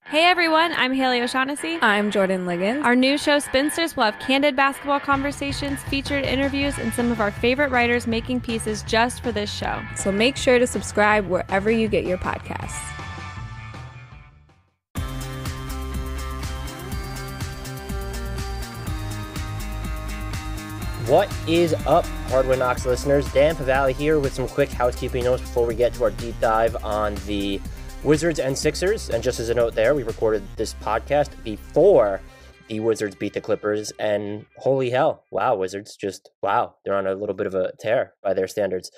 Hey everyone, I'm Haley O'Shaughnessy. I'm Jordan Liggins. Our new show, Spinsters, will have candid basketball conversations, featured interviews, and some of our favorite writers making pieces just for this show. So make sure to subscribe wherever you get your podcasts. What is up, Hardwood Knocks listeners? Dan Pavali here with some quick housekeeping notes before we get to our deep dive on the Wizards and Sixers. And just as a note there, we recorded this podcast before the Wizards beat the Clippers, and holy hell, wow, Wizards, just wow, they're on a little bit of a tear by their standards.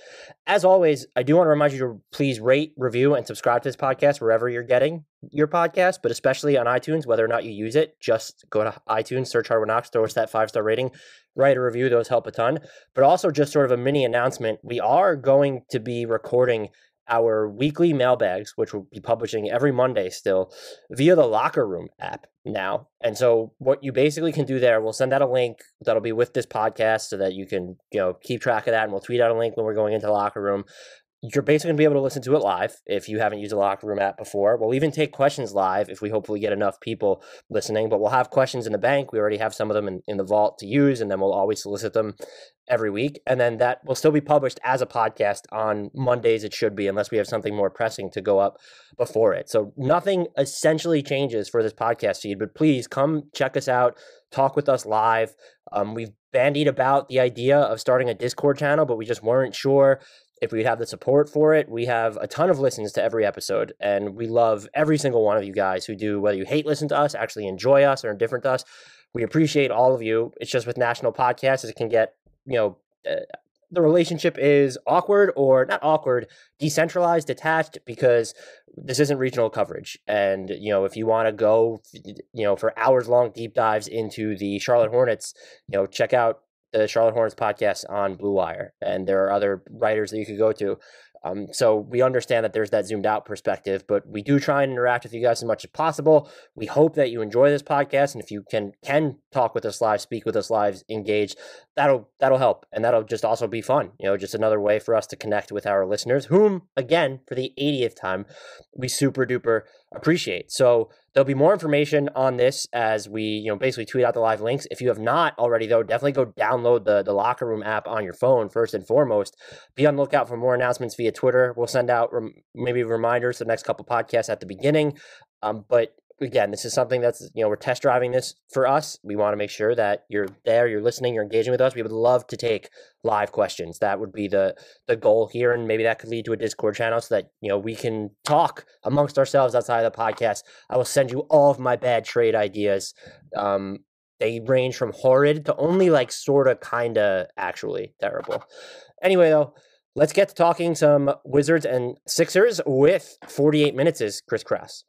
As always, I do want to remind you to please rate, review, and subscribe to this podcast wherever you're getting your podcast, but especially on iTunes, whether or not you use it. Just go to iTunes, search Hardwood Knocks, throw us that 5-star rating, write a review. Those help a ton. But also just sort of a mini announcement, we are going to be recording our weekly mailbags, which we'll be publishing every Monday still, via the Locker Room app now. And so what you basically can do there, we'll send out a link that'll be with this podcast so that you can, keep track of that, and we'll tweet out a link when we're going into the Locker Room. You're basically going to be able to listen to it live if you haven't used the Locker Room app before. We'll even take questions live if we hopefully get enough people listening, but we'll have questions in the bank. We already have some of them in the vault to use, and then we'll always solicit them every week. And then that will still be published as a podcast on Mondays. It should be, unless we have something more pressing to go up before it. So nothing essentially changes for this podcast feed, but please come check us out, talk with us live. We've bandied about the idea of starting a Discord channel, but we just weren't sure if we'd have the support for it. We have a ton of listens to every episode, and we love every single one of you guys who do, whether you hate listen to us, actually enjoy us, or indifferent to us. We appreciate all of you. It's just with national podcasts, it can get, the relationship is awkward, or not awkward, decentralized, detached, because this isn't regional coverage. And, if you want to go, for hours long deep dives into the Charlotte Hornets, check out the Charlotte Hornets podcast on Blue Wire, and there are other writers that you could go to. So we understand that there's that zoomed out perspective, but we do try and interact with you guys as much as possible. We hope that you enjoy this podcast, and if you can talk with us live, speak with us live, engage, that'll help, and that'll just also be fun. Just another way for us to connect with our listeners, whom, again, for the 80th time, we super duper appreciate. So there'll be more information on this as we, basically tweet out the live links. If you have not already, though, definitely go download the Locker Room app on your phone first and foremost. Be on the lookout for more announcements via Twitter. We'll send out maybe reminders the next couple podcasts at the beginning. But again, this is something that's, we're test driving this for us. We want to make sure that you're there, you're listening, you're engaging with us. We would love to take live questions. That would be the goal here. And maybe that could lead to a Discord channel so that, we can talk amongst ourselves outside of the podcast. I will send you all of my bad trade ideas. They range from horrid to only sort of, kind of, actually terrible. Anyway, though, let's get to talking some Wizards and Sixers with 48 Minutes' Chris Krause.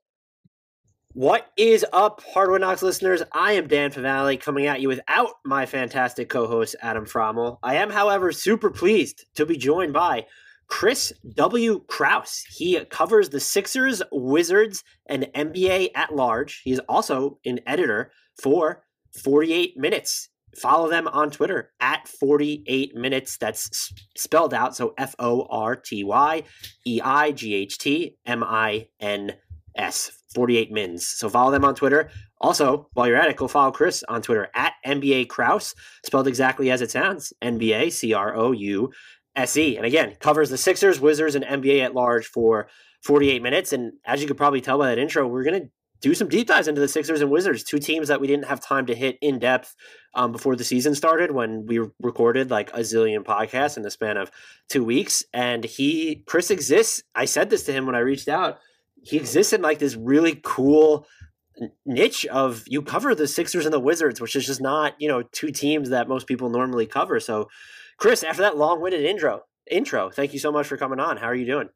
What is up, Hardwood Knocks listeners? I am Dan Pavali, coming at you without my fantastic co-host, Adam Frommel. I am, however, super pleased to be joined by Chris W. Krause. He covers the Sixers, Wizards, and NBA at large. He is also an editor for 48 Minutes. Follow them on Twitter at 48 Minutes. That's spelled out, so FORTYEIGHTMINS. 48 Mins. So follow them on Twitter. Also, while you're at it, go follow Chris on Twitter at NBA Krause, spelled exactly as it sounds, NBA CROUSE. And again, covers the Sixers, Wizards, and NBA at large for 48 Minutes. And as you could probably tell by that intro, we're going to do some deep dives into the Sixers and Wizards, two teams that we didn't have time to hit in depth before the season started, when we recorded a zillion podcasts in the span of 2 weeks. And Chris exists. I said this to him when I reached out. He exists in this really cool niche of, you cover the Sixers and the Wizards, which is just not, two teams that most people normally cover. So Chris, after that long-winded intro, thank you so much for coming on. How are you doing?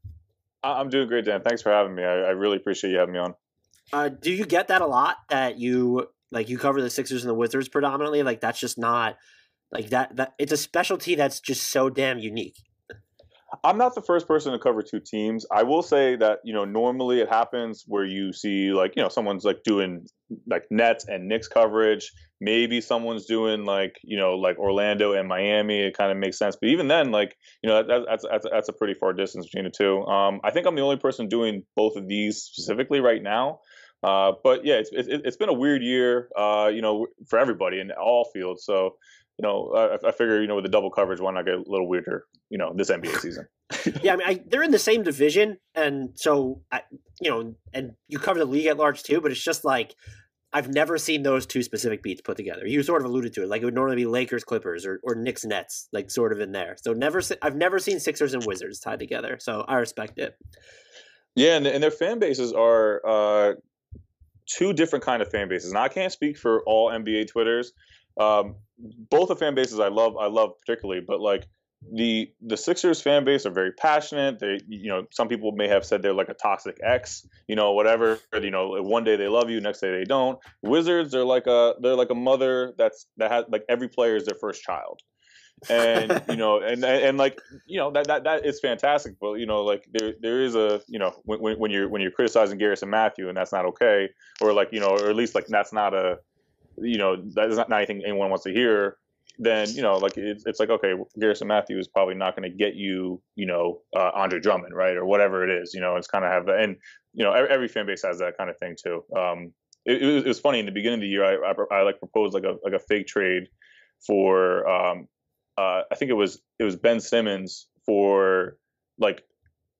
I'm doing great, Dan. Thanks for having me. I really appreciate you having me on. Do you get that a lot, that you cover the Sixers and the Wizards predominantly? That's just not that it's a specialty that's just so damn unique. I'm not the first person to cover two teams. I will say that, normally it happens where you see someone's doing Nets and Knicks coverage. Maybe someone's doing Orlando and Miami. It kind of makes sense. But even then, that's a pretty far distance between the two. I think I'm the only person doing both of these specifically right now. But yeah, it's been a weird year, for everybody in all fields. So, I figure, with the double coverage, why not get a little weirder, this NBA season. Yeah, I mean, they're in the same division, and so and you cover the league at large too. But it's just like I've never seen those two specific beats put together. You sort of alluded to it, like it would normally be Lakers, Clippers, or Knicks, Nets, like sort of in there. So I've never seen Sixers and Wizards tied together. So I respect it. Yeah, and their fan bases are two different kind of fan bases. Now I can't speak for all NBA Twitters. Both the fan bases I love particularly, but like the Sixers fan base are very passionate. They, some people may have said they're like a toxic ex, whatever. One day they love you, next day they don't. Wizards are they're like a mother that has like every player is their first child. And and like that is fantastic, but like there is a when you're criticizing Garrison Mathews and that's not okay, or like or at least like that's not a that's not anything anyone wants to hear, then like it's like, okay, Garrison Mathews is probably not going to get you Andre Drummond, right, or whatever it is. It's kind of have that, and every fan base has that kind of thing too. It was funny in the beginning of the year. I like proposed like a fake trade for I think it was Ben Simmons for like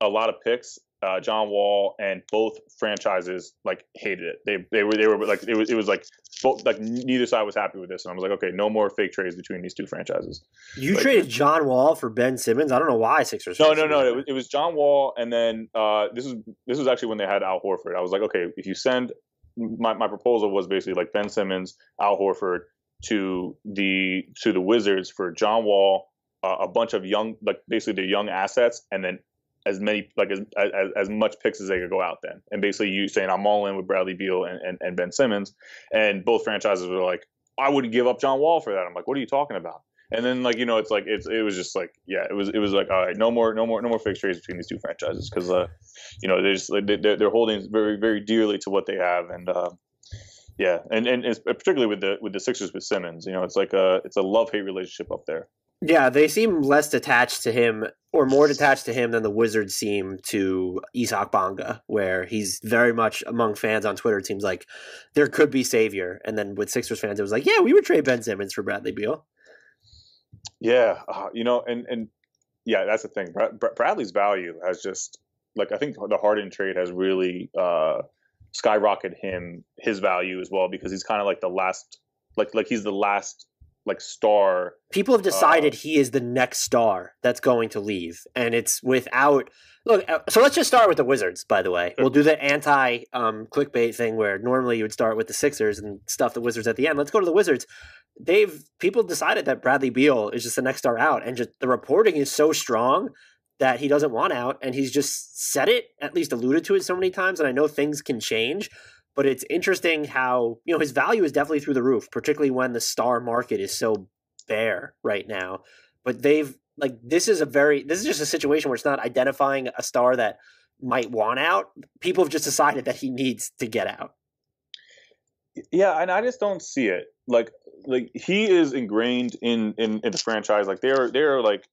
a lot of picks, John Wall, and both franchises like hated it. They were like it was like both, like neither side was happy with this, and I was like, okay, no more fake trades between these two franchises. You traded John Wall for Ben Simmons? I don't know why Sixers. No. It was John Wall, and then this was actually when they had Al Horford. I was like, okay, if you send my proposal was basically like Ben Simmons, Al Horford to the Wizards for John Wall, a bunch of young, like basically the young assets, and then as many like as much picks as they could go out then. And basically you saying I'm all in with Bradley Beal and Ben Simmons, and both franchises were like, I wouldn't give up John Wall for that. I'm like, what are you talking about? And then like it's like it was just like, yeah, it was like, all right, no more fixed trades between these two franchises, because they're just like, they're holding very, very dearly to what they have. And yeah, and it's particularly with the Sixers with Simmons, it's like it's a love-hate relationship up there. Yeah, they seem less attached to him, or more detached to him, than the Wizards seem to Isaac Bonga, where he's very much among fans on Twitter. It seems like there could be savior, and then with Sixers fans, it was like, yeah, we would trade Ben Simmons for Bradley Beal. Yeah, and yeah, that's the thing. Bradley's value has just, like, I think the Harden trade has really skyrocketed his value as well, because he's kind of like the last, like he's the last like star. People have decided he is the next star that's going to leave, and it's without. Look, so let's just start with the Wizards, by the way. We'll do the clickbait thing where normally you would start with the Sixers and stuff the Wizards at the end. Let's go to the Wizards. People decided that Bradley Beal is just the next star out, and just the reporting is so strong that he doesn't want out, and he's just said it, at least alluded to it so many times, and I know things can change, but it's interesting how, his value is definitely through the roof, particularly when the star market is so bare right now. But this is just a situation where it's not identifying a star that might want out. People have just decided that he needs to get out. Yeah, and I just don't see it. Like he is ingrained in the franchise. Like they're like,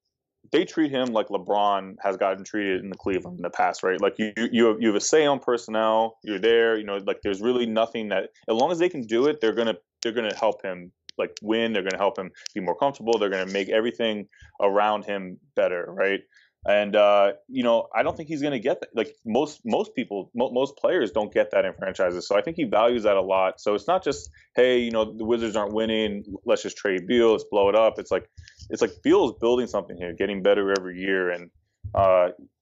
they treat him like LeBron has gotten treated in the Cleveland in the past, right? Like you have a say on personnel. You're there, like there's really nothing that, as long as they can do it, they're gonna help him like win. They're gonna help him be more comfortable. They're gonna make everything around him better, right? And I don't think he's gonna get that. Like most people, most players don't get that in franchises. So I think he values that a lot. So it's not just, hey, the Wizards aren't winning, let's just trade Beal, let's blow it up. It's like Beal is building something here, getting better every year, and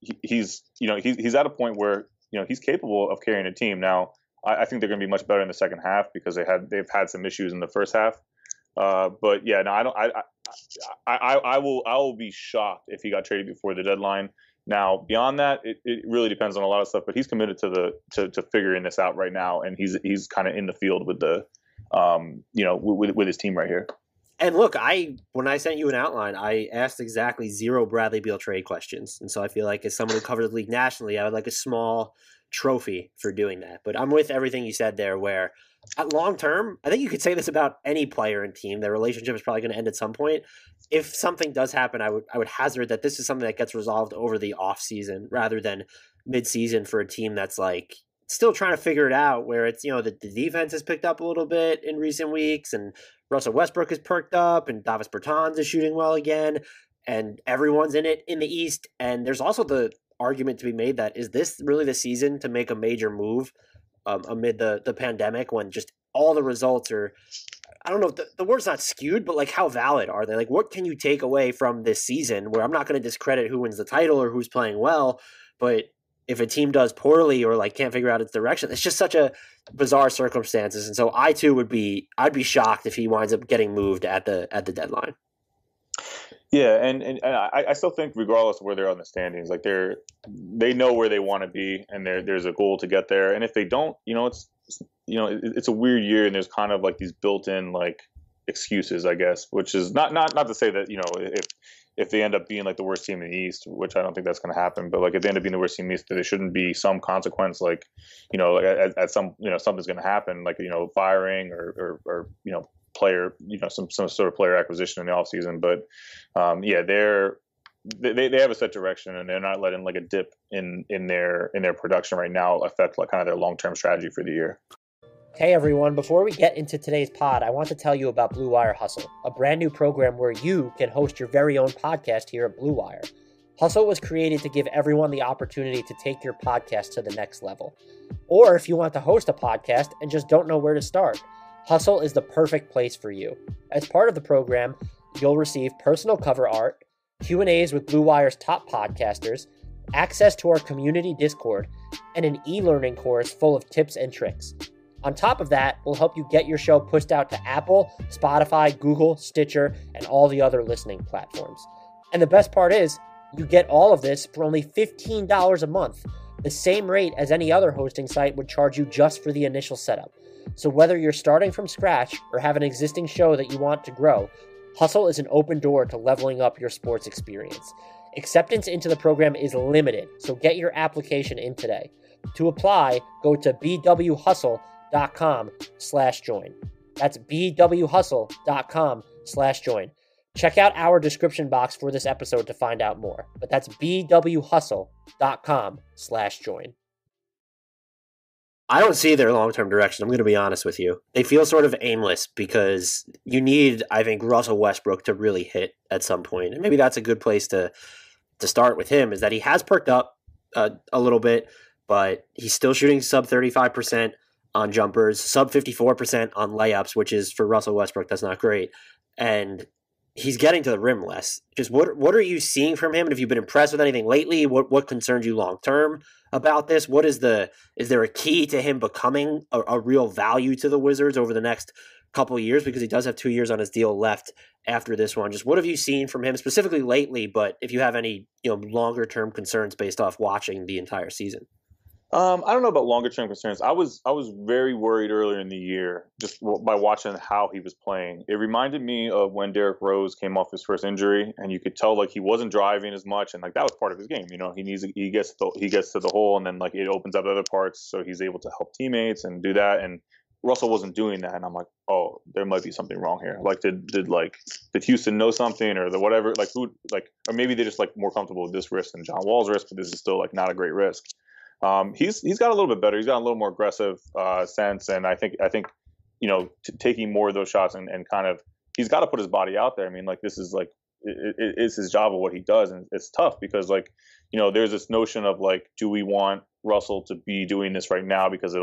he's at a point where he's capable of carrying a team. Now I think they're going to be much better in the second half because they've had some issues in the first half. But yeah, no, I will be shocked if he got traded before the deadline. Now beyond that, it really depends on a lot of stuff. But he's committed to figuring this out right now, and he's kind of in the field with the with his team right here. And look, when I sent you an outline, I asked exactly 0 Bradley Beal trade questions. And so I feel like as someone who covered the league nationally, I would like a small trophy for doing that. But I'm with everything you said there, where at long term, I think you could say this about any player and team. Their relationship is probably going to end at some point. If something does happen, I would hazard that this is something that gets resolved over the off season rather than mid season for a team that's like, still trying to figure it out, where it's, the defense has picked up a little bit in recent weeks, and Russell Westbrook has perked up, and Davis Bertans is shooting well again, and everyone's in it in the East. And there's also the argument to be made that, is this really the season to make a major move amid the pandemic, when just all the results are, I don't know, the word's not skewed, but like, how valid are they? Like, what can you take away from this season, where I'm not going to discredit who wins the title or who's playing well, but if a team does poorly or like can't figure out its direction, it's just such a bizarre circumstances. And so I'd be shocked if he winds up getting moved at the deadline. Yeah, and I still think, regardless of where they're on the standings, like they know where they want to be, and there's a goal to get there. And if they don't, it's a weird year, and there's kind of like these built-in like excuses, I guess, which is not to say that if they end up being like the worst team in the East, which I don't think that's going to happen, but like if they end up being the worst team in the East, there shouldn't be some consequence, like at some something's going to happen, like firing or player, some sort of player acquisition in the offseason. But they have a set direction, and they're not letting like a dip in their production right now affect like kind of their long-term strategy for the year. Hey everyone, before we get into today's pod, I want to tell you about Blue Wire Hustle, a brand new program where you can host your very own podcast here at Blue Wire. Hustle was created to give everyone the opportunity to take your podcast to the next level. Or if you want to host a podcast and just don't know where to start, Hustle is the perfect place for you. As part of the program, you'll receive personal cover art, Q&As with Blue Wire's top podcasters, access to our community Discord, and an e-learning course full of tips and tricks. On top of that, we'll help you get your show pushed out to Apple, Spotify, Google, Stitcher, and all the other listening platforms. And the best part is, you get all of this for only $15 a month, the same rate as any other hosting site would charge you just for the initial setup. So whether you're starting from scratch or have an existing show that you want to grow, Hustle is an open door to leveling up your sports experience. Acceptance into the program is limited, so get your application in today. To apply, go to bwhustle.com/join. That's bwhustle.com/join. Check out our description box for this episode to find out more, but that's bwhustle.com/join. I don't see their long-term direction. I'm going to be honest with you. They feel sort of aimless, because you need, I think, Russell Westbrook to really hit at some point. And maybe that's a good place to start with him, is that he has perked up a little bit, but he's still shooting sub 35% on jumpers, sub 54% on layups, which is, for Russell Westbrook, that's not great. And he's getting to the rim less. Just what are you seeing from him? And have you been impressed with anything lately? What concerns you long term about this? Is there a key to him becoming a real value to the Wizards over the next couple of years? Because he does have 2 years on his deal left after this one. Just what have you seen from him specifically lately? But if you have any longer term concerns based off watching the entire season. I don't know about longer term concerns. I was very worried earlier in the year just by watching how he was playing. It reminded me of when Derrick Rose came off his first injury, and you could tell like he wasn't driving as much, and like that was part of his game. He gets to the hole, and then like it opens up other parts, so he's able to help teammates and do that. And Russell wasn't doing that, and I'm like, oh, there might be something wrong here. Like did Houston know something, or the whatever? Like who, like, or maybe they're just like more comfortable with this risk than John Wall's risk, but this is still like not a great risk. He's got a little bit better. He's got a little more aggressive sense, and I think taking more of those shots and kind of, he's got to put his body out there. I mean, like this is like it's his job of what he does, and it's tough because like there's this notion of like, do we want Russell to be doing this right now because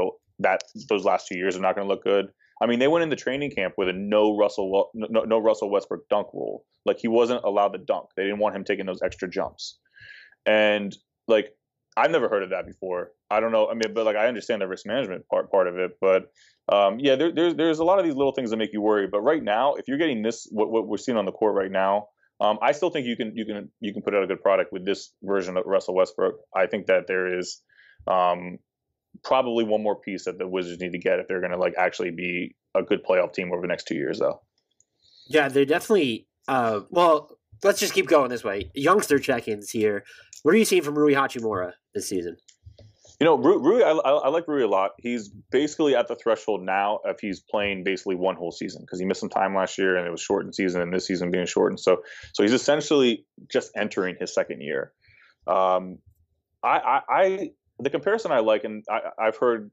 those last 2 years are not going to look good. I mean, they went in the training camp with a no Russell Westbrook dunk rule. Like he wasn't allowed to dunk. They didn't want him taking those extra jumps, and like. I've never heard of that before. I don't know. I mean, but like I understand the risk management part of it, but there's a lot of these little things that make you worry. But right now, if you're getting this, what we're seeing on the court right now, I still think you can put out a good product with this version of Russell Westbrook. I think that there is probably one more piece that the Wizards need to get if they're going to like actually be a good playoff team over the next 2 years, though. Yeah, they're definitely. Well, let's just keep going this way. Youngster check-ins here. What are you seeing from Rui Hachimura this season? Rui, I like Rui a lot. He's basically at the threshold now if he's playing basically one whole season, because he missed some time last year and it was shortened season, and this season being shortened. So he's essentially just entering his second year. I the comparison I like, and I've heard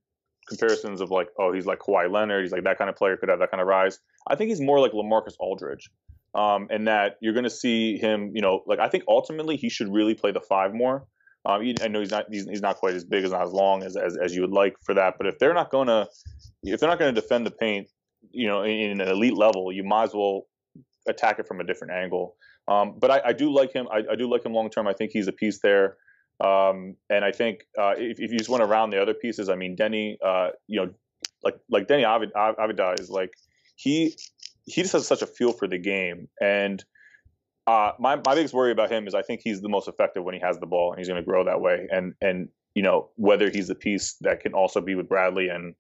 comparisons of like, oh, he's like Kawhi Leonard, he's like that kind of player, could have that kind of rise. I think he's more like LaMarcus Aldridge, and that you're going to see him. Like I think ultimately he should really play the 5 more. I know he's not quite as big, not as long as you would like for that. But if they're not going to defend the paint, in an elite level, you might as well attack it from a different angle. But I do like him. I do like him long term. I think he's a piece there. And I think if you just want to round the other pieces, I mean, Deni, like Deni Avdija is like he just has such a feel for the game. And my biggest worry about him is I think he's the most effective when he has the ball, and he's going to grow that way. And whether he's the piece that can also be with Bradley and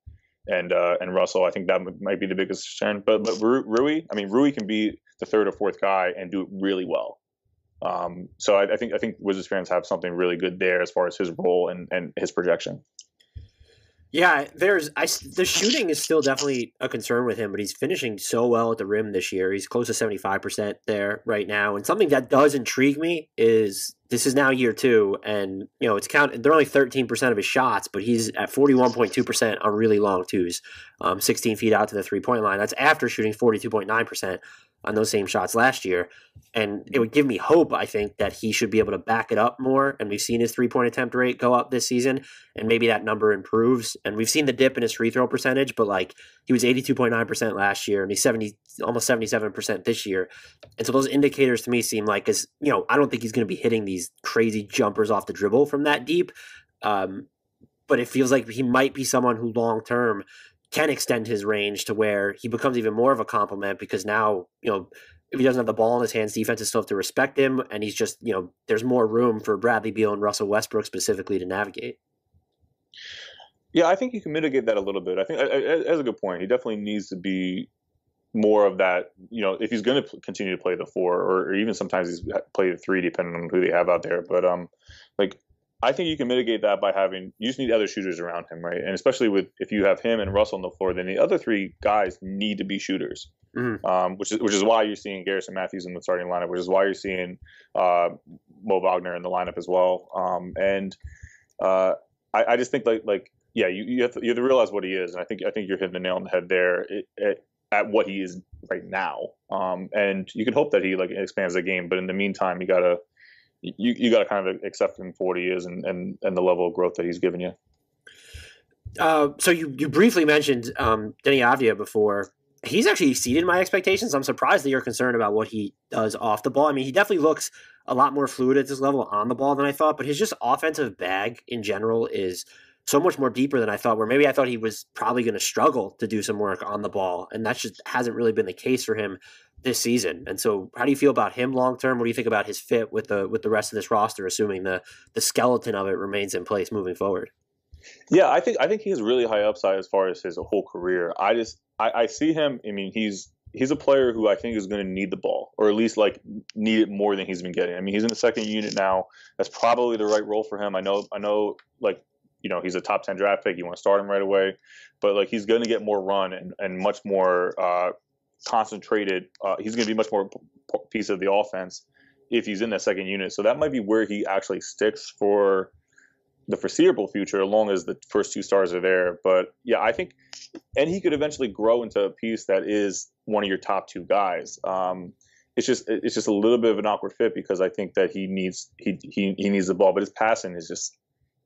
Russell, I think that might be the biggest concern. But Rui can be the 3rd or 4th guy and do it really well. So I think Wizards fans have something really good there as far as his role and his projection. Yeah, the shooting is still definitely a concern with him, but he's finishing so well at the rim this year. He's close to 75% there right now. And something that does intrigue me is this is now year 2, and it's they're only 13% of his shots, but he's at 41.2% on really long twos, 16 feet out to the 3-point line. That's after shooting 42.9% on those same shots last year. And it would give me hope, I think, that he should be able to back it up more. And we've seen his 3-point attempt rate go up this season, and maybe that number improves. And we've seen the dip in his free throw percentage, but like he was 82.9% last year, and he's almost 77% this year. And so those indicators to me seem like, I don't think he's going to be hitting these crazy jumpers off the dribble from that deep. But it feels like he might be someone who long term can extend his range to where he becomes even more of a complement, because now, if he doesn't have the ball in his hands, defenses still have to respect him, and he's just, there's more room for Bradley Beal and Russell Westbrook specifically to navigate. Yeah, I think you can mitigate that a little bit. I think that's a good point. He definitely needs to be more of that, if he's going to continue to play the 4, or even sometimes he's play the 3, depending on who they have out there. But I think you can mitigate that by you just need other shooters around him, right? And especially if you have him and Russell on the floor, then the other 3 guys need to be shooters, which is why you're seeing Garrison Mathews in the starting lineup, which is why you're seeing Moe Wagner in the lineup as well. I just think you have to realize what he is, and I think you're hitting the nail on the head there at what he is right now. And you can hope that he expands the game, but in the meantime, you gotta kind of accept him for what he is and the level of growth that he's given you. So you briefly mentioned Deni Avdija before. He's actually exceeded my expectations. I'm surprised that you're concerned about what he does off the ball. I mean, he definitely looks a lot more fluid at this level on the ball than I thought, but his just offensive bag in general is so much more deeper than I thought, where maybe I thought he was probably going to struggle to do some work on the ball, and that just hasn't really been the case for him this season. And so how do you feel about him long term? What do you think about his fit with the rest of this roster, assuming the skeleton of it remains in place moving forward? Yeah, I think he has really high upside as far as his whole career. I see him. I mean, he's a player who I think is going to need the ball, or at least need it more than he's been getting. I mean, he's in the second unit now. That's probably the right role for him. I know he's a top 10 draft pick. You want to start him right away, but he's going to get more run and much more concentrated. He's going to be much more piece of the offense if he's in that second unit. So that might be where he actually sticks for the foreseeable future, as long as the first 2 stars are there. But yeah, I think, and he could eventually grow into a piece that is one of your top 2 guys. It's just a little bit of an awkward fit, because I think that he needs the ball, but his passing is just,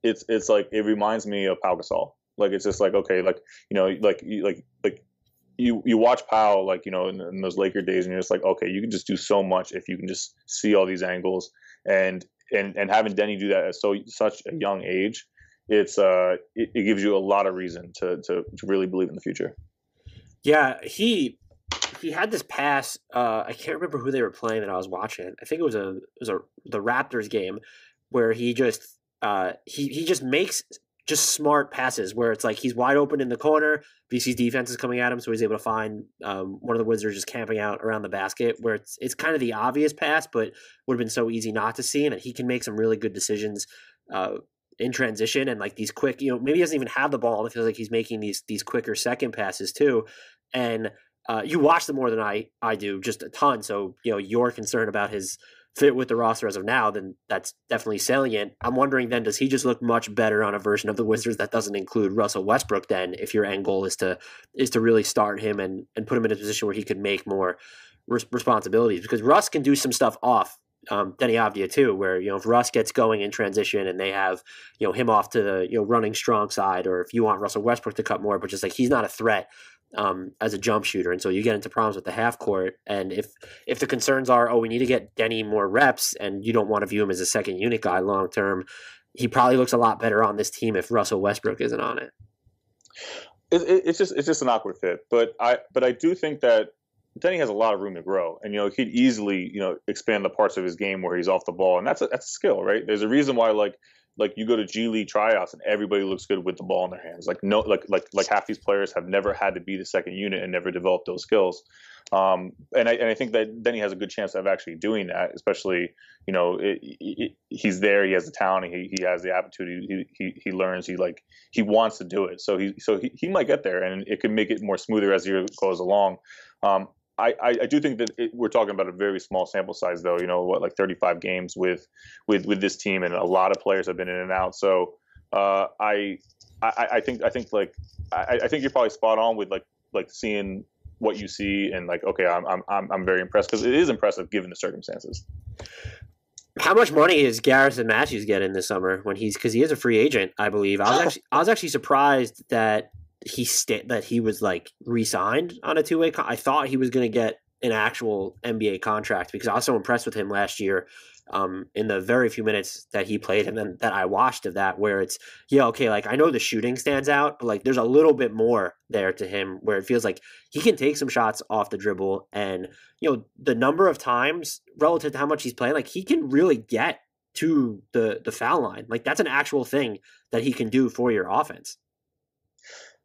it's like, it reminds me of Pau Gasol. It's just okay, you watch Pau, in those Laker days, and you're just okay, you can just do so much if you can just see all these angles, and having Deni do that at such a young age, it gives you a lot of reason to really believe in the future. Yeah, he had this pass. I can't remember who they were playing that I was watching. I think it was the Raptors game, where he just he just makes just smart passes where it's he's wide open in the corner. BC's defense is coming at him, so he's able to find one of the Wizards just camping out around the basket, where it's kind of the obvious pass, but would have been so easy not to see, and that he can make some really good decisions in transition, and these quick, maybe he doesn't even have the ball, and it feels like he's making these quicker second passes too. And you watch them more than I do, just a ton. So you're concerned about his fit with the roster as of now, then that's definitely salient. I'm wondering then, does he just look much better on a version of the Wizards that doesn't include Russell Westbrook then, if your end goal is to really start him and put him in a position where he could make more responsibilities? Because Russ can do some stuff off Deni Avdija too, where, if Russ gets going in transition and they have, him off to the, running strong side, or if you want Russell Westbrook to cut more, but just like he's not a threat as a jump shooter. And so you get into problems with the half court. And if the concerns are, we need to get Deni more reps, and you don't want to view him as a second unit guy long term, he probably looks a lot better on this team if Russell Westbrook isn't on it. It's just an awkward fit. But I do think that Deni has a lot of room to grow, and he'd easily expand the parts of his game where he's off the ball, and that's a skill, right? There's a reason why like you go to G League tryouts and everybody looks good with the ball in their hands. Like half these players have never had to be the second unit and never developed those skills. And I think that Deni has a good chance of actually doing that, especially he's there, he has the talent, he has the aptitude, he learns, he wants to do it, so he might get there, and it could make it more smoother as the year goes along. I do think that we're talking about a very small sample size, though. 35 games with this team, and a lot of players have been in and out. So I think you're probably spot on with like seeing what you see, and okay, I'm very impressed, because it is impressive given the circumstances. How much money is Garrison Mathews getting this summer because he is a free agent, I believe. I was actually surprised that he was re-signed on a two-way. I thought he was going to get an actual NBA contract, because I was so impressed with him last year in the very few minutes that he played, and then that I watched of that, where it's, I know the shooting stands out, but there's a little bit more there to him, where it feels like he can take some shots off the dribble, and the number of times relative to how much he's playing, he can really get to the foul line. That's an actual thing that he can do for your offense.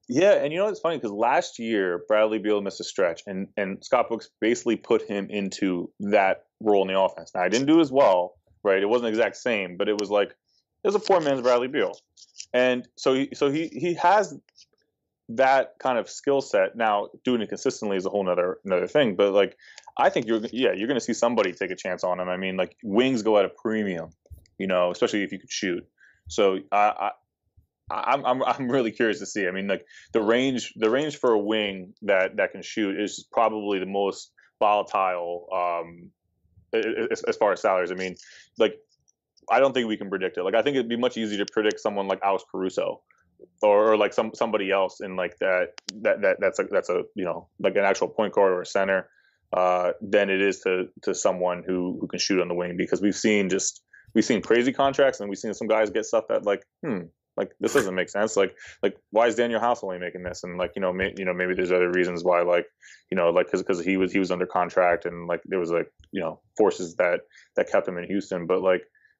Yeah, and it's funny, because last year Bradley Beal missed a stretch, and Scott Brooks basically put him into that role in the offense. Now, I didn't do as well, right? It wasn't the exact same, but it was a poor man's Bradley Beal, and so he has that kind of skill set. Now, doing it consistently is a whole another thing, but I think you're going to see somebody take a chance on him. I mean, wings go at a premium, especially if you could shoot. So I'm really curious to see. I mean, the range for a wing that can shoot is probably the most volatile as far as salaries. I mean, I don't think we can predict it. I think it'd be much easier to predict someone like Alex Caruso or somebody else in that's an actual point guard or a center than it is to someone who can shoot on the wing, because we've seen crazy contracts, and we've seen some guys get stuff that this doesn't make sense. Why is Daniel House only making this? And maybe there's other reasons why, because he was under contract, and there was forces that kept him in Houston. But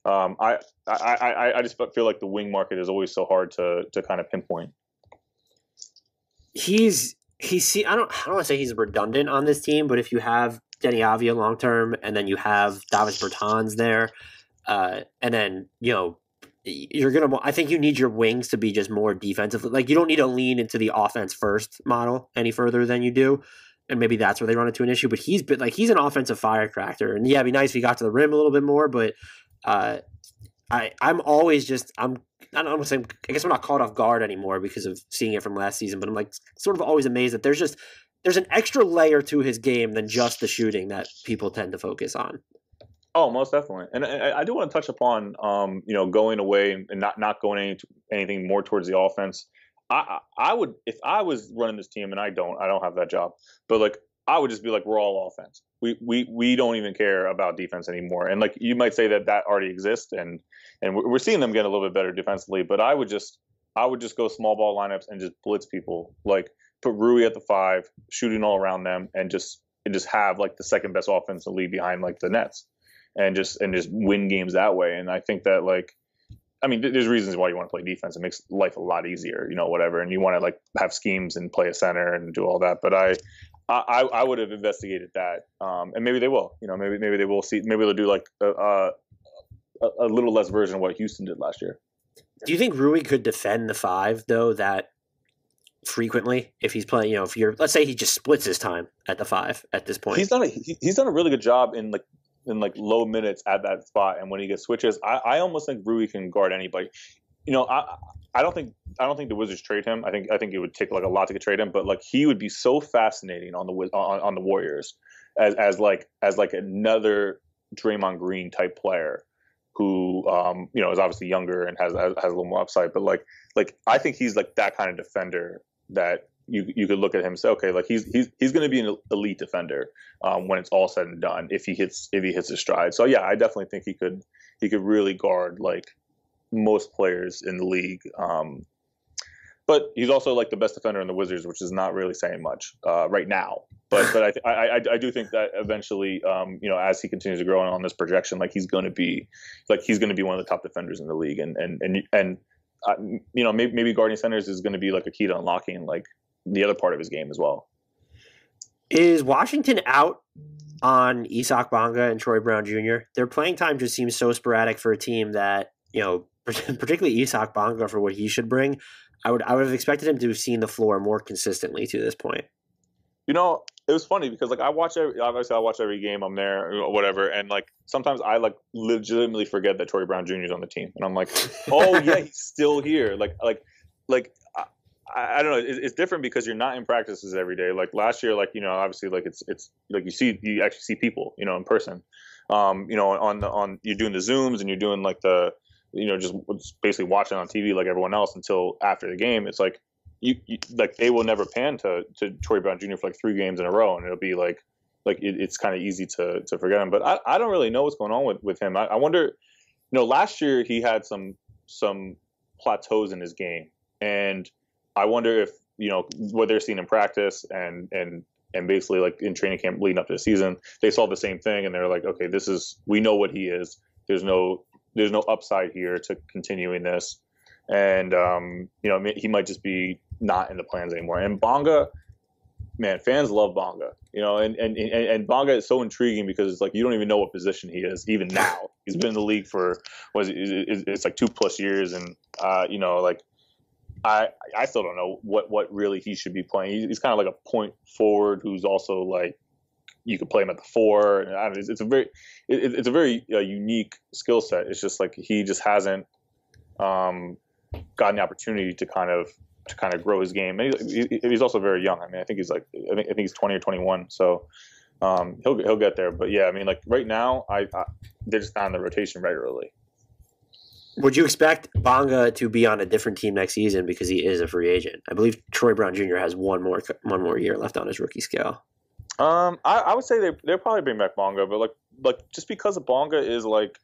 I just feel like the wing market is always so hard to kind of pinpoint. I don't want to say he's redundant on this team, but if you have Deni Avdija long term, and then you have Davis Bertans there, and then I think you need your wings to be just more defensive. You don't need to lean into the offense first model any further than you do. And maybe that's where they run into an issue, but he's an offensive firecracker. And yeah, it'd be nice if he got to the rim a little bit more, but I'm always I don't want to say, I guess I'm not caught off guard anymore because of seeing it from last season, but I'm sort of always amazed that there's an extra layer to his game than just the shooting that people tend to focus on. Oh, most definitely. And I do want to touch upon, going away and not going anything more towards the offense. I would, if I was running this team, and I don't have that job, but I would just be we're all offense. We don't even care about defense anymore. And you might say that already exists, and we're seeing them get a little bit better defensively. But I would just go small ball lineups and just blitz people. Put Rui at the 5, shooting all around them, and just have the second best offense in the league behind the Nets. And just win games that way. And I think that there's reasons why you want to play defense. It makes life a lot easier, whatever. And you want to have schemes and play a center and do all that. But I would have investigated that. And maybe they will. Maybe they will see. Maybe they'll do a little less version of what Houston did last year. Do you think Rui could defend the 5 though that frequently if he's playing? Let's say he just splits his time at the 5 at this point. He's done a really good job in like low minutes at that spot, and when he gets switches, I almost think Rui can guard anybody. I don't think the Wizards trade him. I think it would take like a lot to get trade him, but like he would be so fascinating on the Warriors as like another Draymond Green type player who is obviously younger and has a little more upside, but like I think he's like that kind of defender that you could look at him and say, okay, like he's going to be an elite defender when it's all said and done if he hits his stride. So yeah, I definitely think he could really guard like most players in the league. But he's also like the best defender in the Wizards, which is not really saying much right now. But I do think that eventually, as he continues to grow on this projection, like he's going to be one of the top defenders in the league, and maybe guarding centers is going to be like a key to unlocking like the other part of his game as well. Is Washington out on Isak Bonga and Troy Brown Jr.? Their playing time just seems so sporadic for a team that, particularly Isak Bonga for what he should bring. I would have expected him to have seen the floor more consistently to this point. It was funny because like I watch every game I'm there or whatever, and like sometimes I like legitimately forget that Troy Brown Jr. is on the team, and I'm like, oh yeah, he's still here. I don't know. It's different because you're not in practices every day. Like last year, like obviously, like it's like you actually see people, in person. On you're doing the Zooms and you're doing like the just basically watching on TV like everyone else until after the game. It's like you like they will never pan to Troy Brown Jr. for like 3 games in a row, and it'll be like it's kind of easy to forget him. But I don't really know what's going on with him. I wonder. Last year he had some plateaus in his game, and I wonder if what they're seeing in practice and basically like in training camp leading up to the season, they saw the same thing, and they're like, okay, we know what he is. There's no upside here to continuing this, and he might just be not in the plans anymore. And Bonga, man, fans love Bonga, and Bonga is so intriguing because it's like you don't even know what position he is even now. He's been in the league for it's like 2+ years, and like. I still don't know what really he should be playing. He's kind of like a point forward who's also like you could play him at the 4. And it's a very unique skill set. It's just like he just hasn't gotten the opportunity to kind of grow his game. And he's also very young. I mean, I think he's 20 or 21. So he'll get there. But yeah, I mean, like right now, they're just not in the rotation regularly. Would you expect Bonga to be on a different team next season because he is a free agent? I believe Troy Brown Jr. has one more year left on his rookie scale. I would say they'll probably bring back Bonga, but like just because of Bonga is like,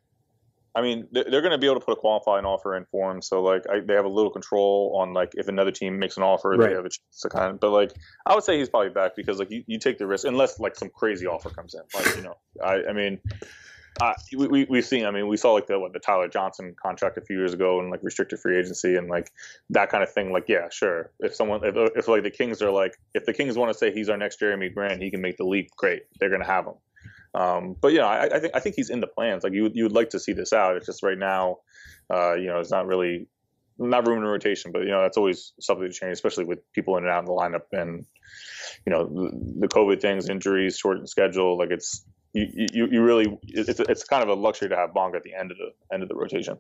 I mean, they're going to be able to put a qualifying offer in for him, so like they have a little control on like if another team makes an offer, right. They have a chance to kind of. But like I would say he's probably back because like you take the risk unless like some crazy offer comes in, like I mean. We've seen. I mean, we saw like the Tyler Johnson contract a few years ago and like restricted free agency and like that kind of thing. Like, yeah, sure. If like the Kings are like, if the Kings want to say he's our next Jeremy Grant, he can make the leap. Great, they're gonna have him. But yeah, I think he's in the plans. Like you would like to see this out. It's just right now, it's not room in the rotation. But that's always something to change, especially with people in and out of the lineup and the COVID things, injuries, shortened schedule. Like it's. You really it's kind of a luxury to have Bonga at the end of the rotation.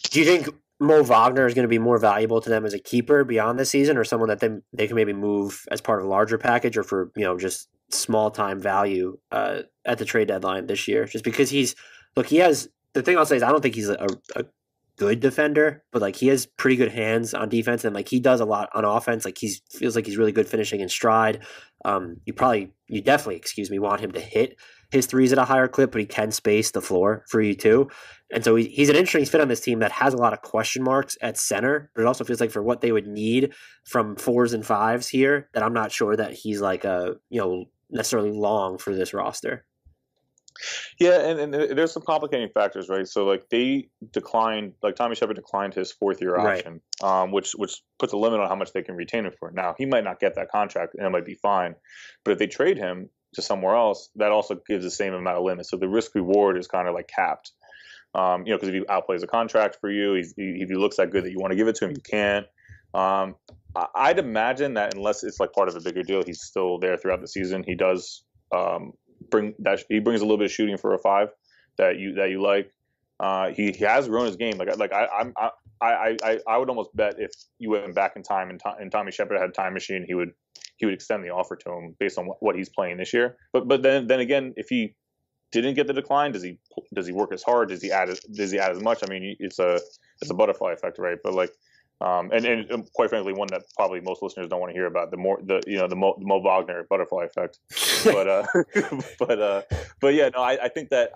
Do you think Moe Wagner is going to be more valuable to them as a keeper beyond this season, or someone that they can maybe move as part of a larger package, or for just small time value at the trade deadline this year? Just because he has the thing I'll say is I don't think he's a good defender, but like he has pretty good hands on defense, and like he does a lot on offense. Like feels like he's really good finishing in stride. You definitely want him to hit his threes at a higher clip, but he can space the floor for you too. And so he's an interesting fit on this team that has a lot of question marks at center, but it also feels like for what they would need from 4s and 5s here, that I'm not sure that he's like necessarily long for this roster. Yeah, and there's some complicating factors, right? So like they declined, like Tommy Shepard declined his 4th-year option, right. which puts a limit on how much they can retain him for. Now he might not get that contract, and it might be fine, but if they trade him to somewhere else, that also gives the same amount of limit. So the risk reward is kind of like capped, because if he outplays a contract for you, if he looks that good that you want to give it to him, you can't. I'd imagine that unless it's like part of a bigger deal, he's still there throughout the season. He does. he brings a little bit of shooting for a 5 that you like. He has grown his game. I would almost bet if you went back in time and Tommy Shepard had a time machine, he would extend the offer to him based on what he's playing this year. But then again, if he didn't get the decline, does he work as hard? Does he add as much? I mean, it's a butterfly effect, right? But like, and quite frankly, one that probably most listeners don't want to hear about, the Moe Wagner butterfly effect. But yeah, no, I think that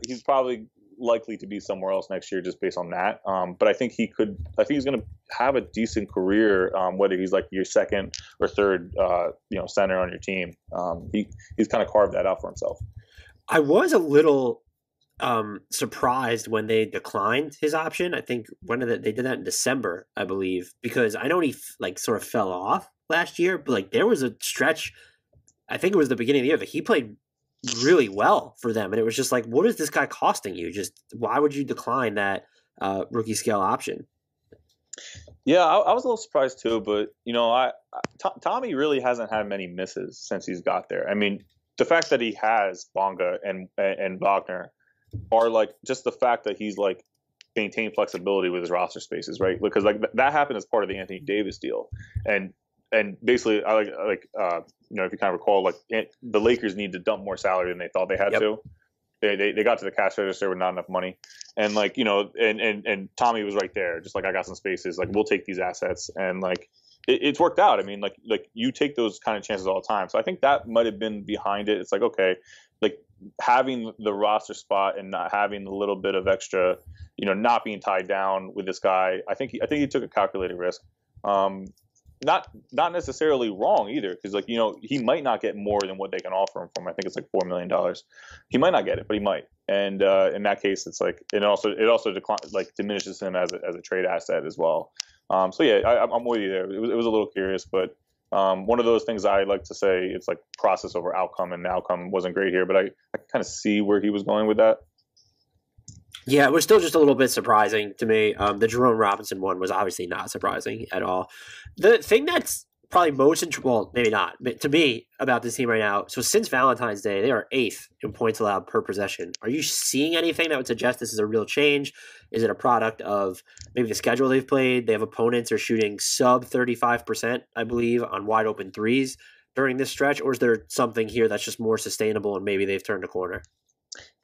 he's probably likely to be somewhere else next year just based on that. But I think he's going to have a decent career, whether he's like your second or third, center on your team. He's kind of carved that out for himself. I was a little surprised when they declined his option. I think they did that in December, I believe, because I know he sort of fell off last year, but like there was a stretch, I think it was the beginning of the year, that he played really well for them, and it was just like, what is this guy costing you? Just why would you decline that rookie scale option? Yeah, I was a little surprised too, but Tommy really hasn't had many misses since he's got there. I mean, the fact that he has Bonga and Wagner are like just the fact that he's like maintained flexibility with his roster spaces, right? Because like that happened as part of the Anthony Davis deal, and basically I if you kind of recall, like the Lakers need to dump more salary than they thought they had to. They got to the cash register with not enough money, and and Tommy was right there, just like, I got some spaces, like we'll take these assets, and like it's worked out. I mean, like you take those kind of chances all the time. So I think that might have been behind it. It's like, okay, like having the roster spot and not having a little bit of extra, not being tied down with this guy. I think he took a calculated risk. Not necessarily wrong either, because he might not get more than what they can offer him from. I think it's like $4 million. He might not get it, but he might. And in that case, it's like it also diminishes him as a trade asset as well. So yeah, I'm with you there. It was a little curious, but one of those things I like to say, it's like process over outcome, and the outcome wasn't great here, but I kind of see where he was going with that. Yeah, it was still just a little bit surprising to me. The Jerome Robinson one was obviously not surprising at all. The thing that's probably maybe not, but to me about this team right now, so since Valentine's Day, they are 8th in points allowed per possession. Are you seeing anything that would suggest this is a real change? Is it a product of maybe the schedule they've played? They have opponents are shooting sub 35%, I believe, on wide open threes during this stretch, or is there something here that's just more sustainable and maybe they've turned a corner?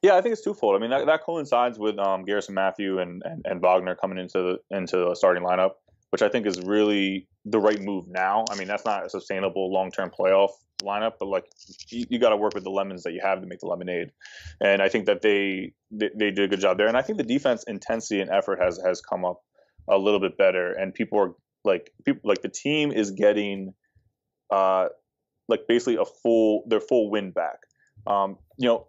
Yeah, I think it's twofold. I mean, that coincides with Garrison Mathews and Wagner coming into the starting lineup, which I think is really the right move now. I mean, that's not a sustainable long-term playoff lineup, but like you got to work with the lemons that you have to make the lemonade. And I think that they did a good job there. And I think the defense intensity and effort has come up a little bit better. And people are the team is getting basically their full win back.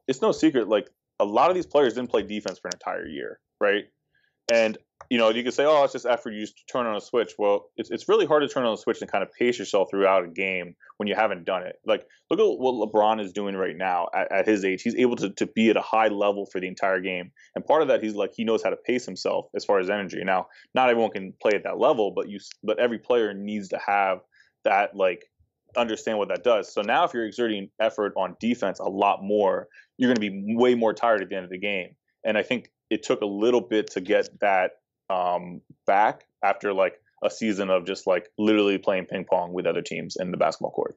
It's no secret, like a lot of these players didn't play defense for an entire year, right? And you could say, oh, it's just effort, you just turn on a switch. Well, it's really hard to turn on a switch and kind of pace yourself throughout a game when you haven't done it. Like, look at what LeBron is doing right now at his age. He's able to be at a high level for the entire game. And part of that, he knows how to pace himself as far as energy. Now, not everyone can play at that level, but every player needs to have that, understand what that does. So now if you're exerting effort on defense a lot more, you're going to be way more tired at the end of the game. And I think it took a little bit to get that back after a season of just literally playing ping pong with other teams in the basketball court.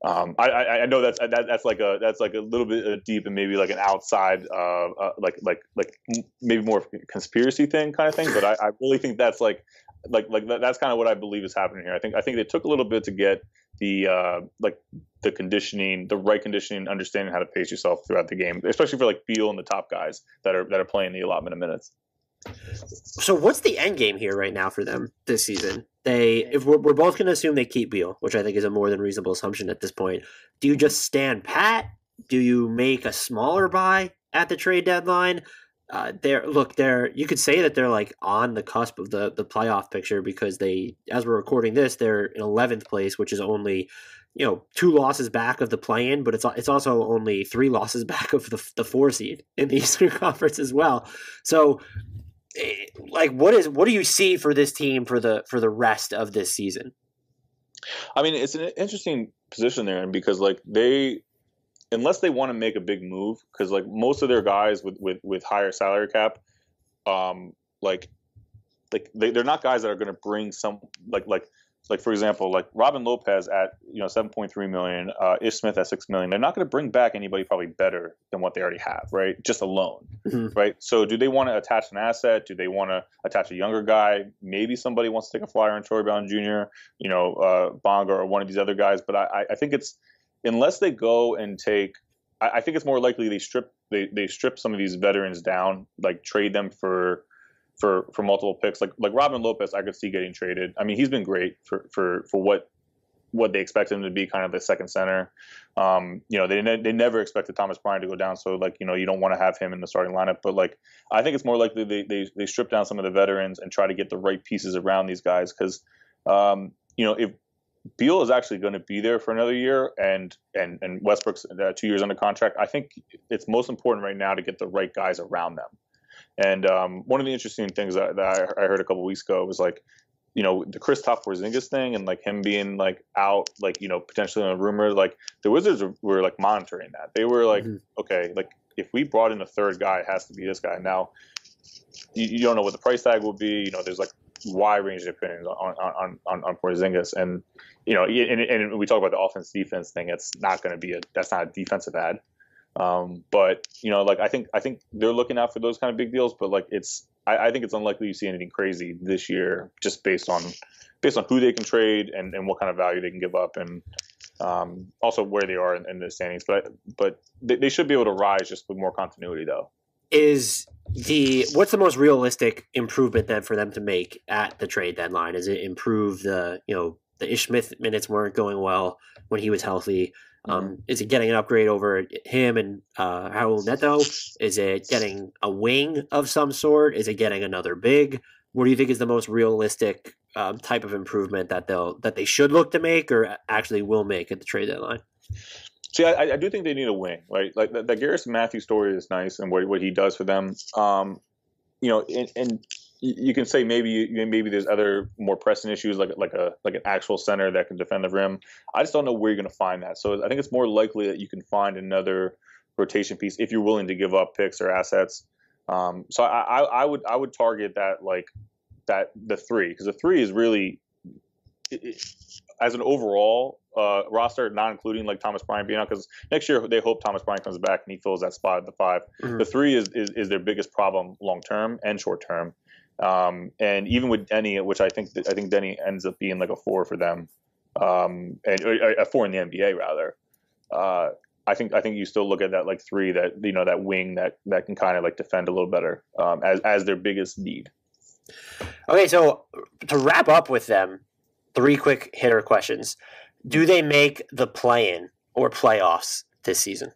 I know that's a little bit deep and maybe an outside maybe more of a conspiracy thing kind of thing, but I really think that's that's kind of what I believe is happening here. I think it took a little bit to get the conditioning, the right conditioning, understanding how to pace yourself throughout the game, especially for Beal and the top guys that are playing the allotment of minutes. So what's the end game here right now for them this season? If we're both going to assume they keep Beal, which I think is a more than reasonable assumption at this point, do you just stand pat? Do you make a smaller buy at the trade deadline? You could say that they're on the cusp of the playoff picture because as we're recording this, they're in 11th place, which is only 2 losses back of the play-in, but it's also only 3 losses back of the 4 seed in the Eastern Conference as well. So, what do you see for this team for the rest of this season? I mean, it's an interesting position there, because they unless they want to make a big move, because like most of their guys with higher salary cap, like they're not guys that are going to bring some like for example, like Robin Lopez at 7.3 million, Ish Smith at 6 million. They're not going to bring back anybody probably better than what they already have, right? Just alone, right? So do they want to attach an asset? Do they want to attach a younger guy? Maybe somebody wants to take a flyer on Troy Brown Jr., Bonga or one of these other guys. But I think it's, unless they go and take, I think it's more likely they strip some of these veterans down, like trade them for multiple picks, like Robin Lopez, I could see getting traded. I mean, he's been great for what they expect him to be, kind of the second center. They never expected Thomas Bryant to go down, so you don't want to have him in the starting lineup. But I think it's more likely they strip down some of the veterans and try to get the right pieces around these guys, because if Beal is actually going to be there for another year, and Westbrook's 2 years under contract, I think it's most important right now to get the right guys around them. And one of the interesting things that I heard a couple weeks ago was the Kristaps Porzingis thing, and him being out, potentially on a rumor. The Wizards were monitoring that. They were okay, if we brought in a third guy, it has to be this guy. Now you don't know what the price tag will be. There's wide range of opinions on Porzingis, and and we talk about the offense defense thing. It's not going to be that's not a defensive ad. But I think they're looking out for those kind of big deals, but I think it's unlikely you see anything crazy this year, just based on who they can trade and what kind of value they can give up, and also where they are in the standings. But they should be able to rise just with more continuity, though. What's the most realistic improvement then for them to make at the trade deadline? Is it improve the Ish Smith minutes weren't going well when he was healthy? Is it getting an upgrade over him and Raul Neto? Is it getting a wing of some sort? Is it getting another big? What do you think is the most realistic type of improvement that they should look to make, or actually will make at the trade deadline? See, I do think they need a wing, right? The Garrison Mathews story is nice, and what he does for them. And you can say maybe there's other more pressing issues, like an actual center that can defend the rim. I just don't know where you're going to find that. So I think it's more likely that you can find another rotation piece if you're willing to give up picks or assets. So I would target that the three, because the three is really, as an overall roster, not including Thomas Bryant being out, because next year they hope Thomas Bryant comes back and he fills that spot at the 5. The 3 is their biggest problem long term and short term. And even with Deni, which I think Deni ends up being a 4 for them, and a 4 in the NBA rather. I think you still look at that 3, that that wing that can kind of defend a little better, as their biggest need. Okay, so to wrap up with them, 3 quick hitter questions: do they make the play-in or playoffs this season?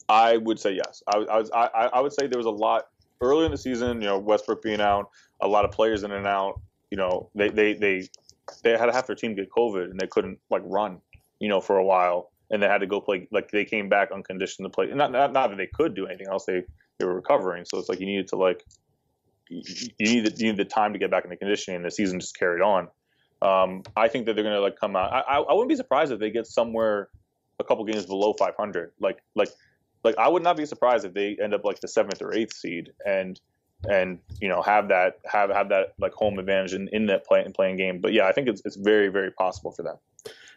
I would say yes. I would say there was a lot early in the season, Westbrook being out, a lot of players in and out. They had half their team get COVID and they couldn't run, for a while, and they had to go play. They came back unconditioned to play. Not that they could do anything else. They were recovering, so it's you needed to you need the time to get back into conditioning, and the season just carried on. I think that they're gonna come out. I wouldn't be surprised if they get somewhere a couple games below 500. I would not be surprised if they end up the 7th or 8th seed and have that home advantage in that playing game. But yeah, I think it's very, very possible for them.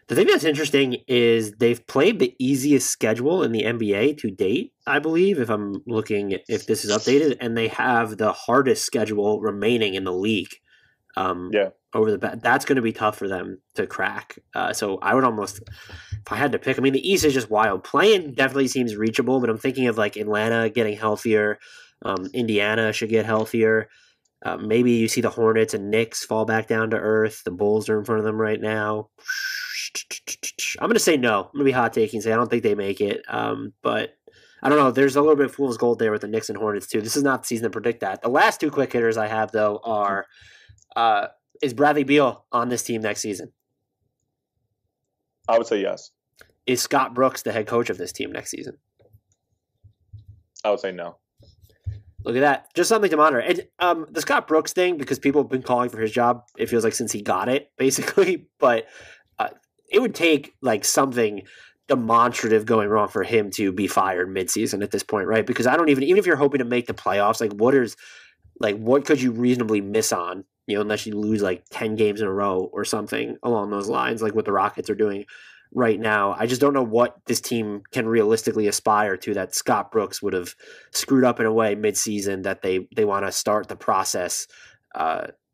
The thing that's interesting is they've played the easiest schedule in the NBA to date, I believe, if this is updated, and they have the hardest schedule remaining in the league. Over that's going to be tough for them to crack. So I would almost, if I had to pick, the East is just wild. Playing definitely seems reachable, but I'm thinking of Atlanta getting healthier. Indiana should get healthier. Maybe you see the Hornets and Knicks fall back down to earth. The Bulls are in front of them right now. I'm going to say no. I'm going to be hot taking and say I don't think they make it. But I don't know. There's a little bit of fool's gold there with the Knicks and Hornets too. This is not the season to predict that. The last 2 quick hitters I have, though, are is Bradley Beal on this team next season? I would say yes. Is Scott Brooks the head coach of this team next season? I would say no. Look at that. Just something to monitor. And the Scott Brooks thing, because people have been calling for his job, it feels since he got it, basically. But it would take something demonstrative going wrong for him to be fired midseason at this point, right? Because I don't even if you're hoping to make the playoffs, what could you reasonably miss on, unless you lose like 10 games in a row or something along those lines, like what the Rockets are doing right now. I just don't know what this team can realistically aspire to that Scott Brooks would have screwed up in a way midseason that they want to start the process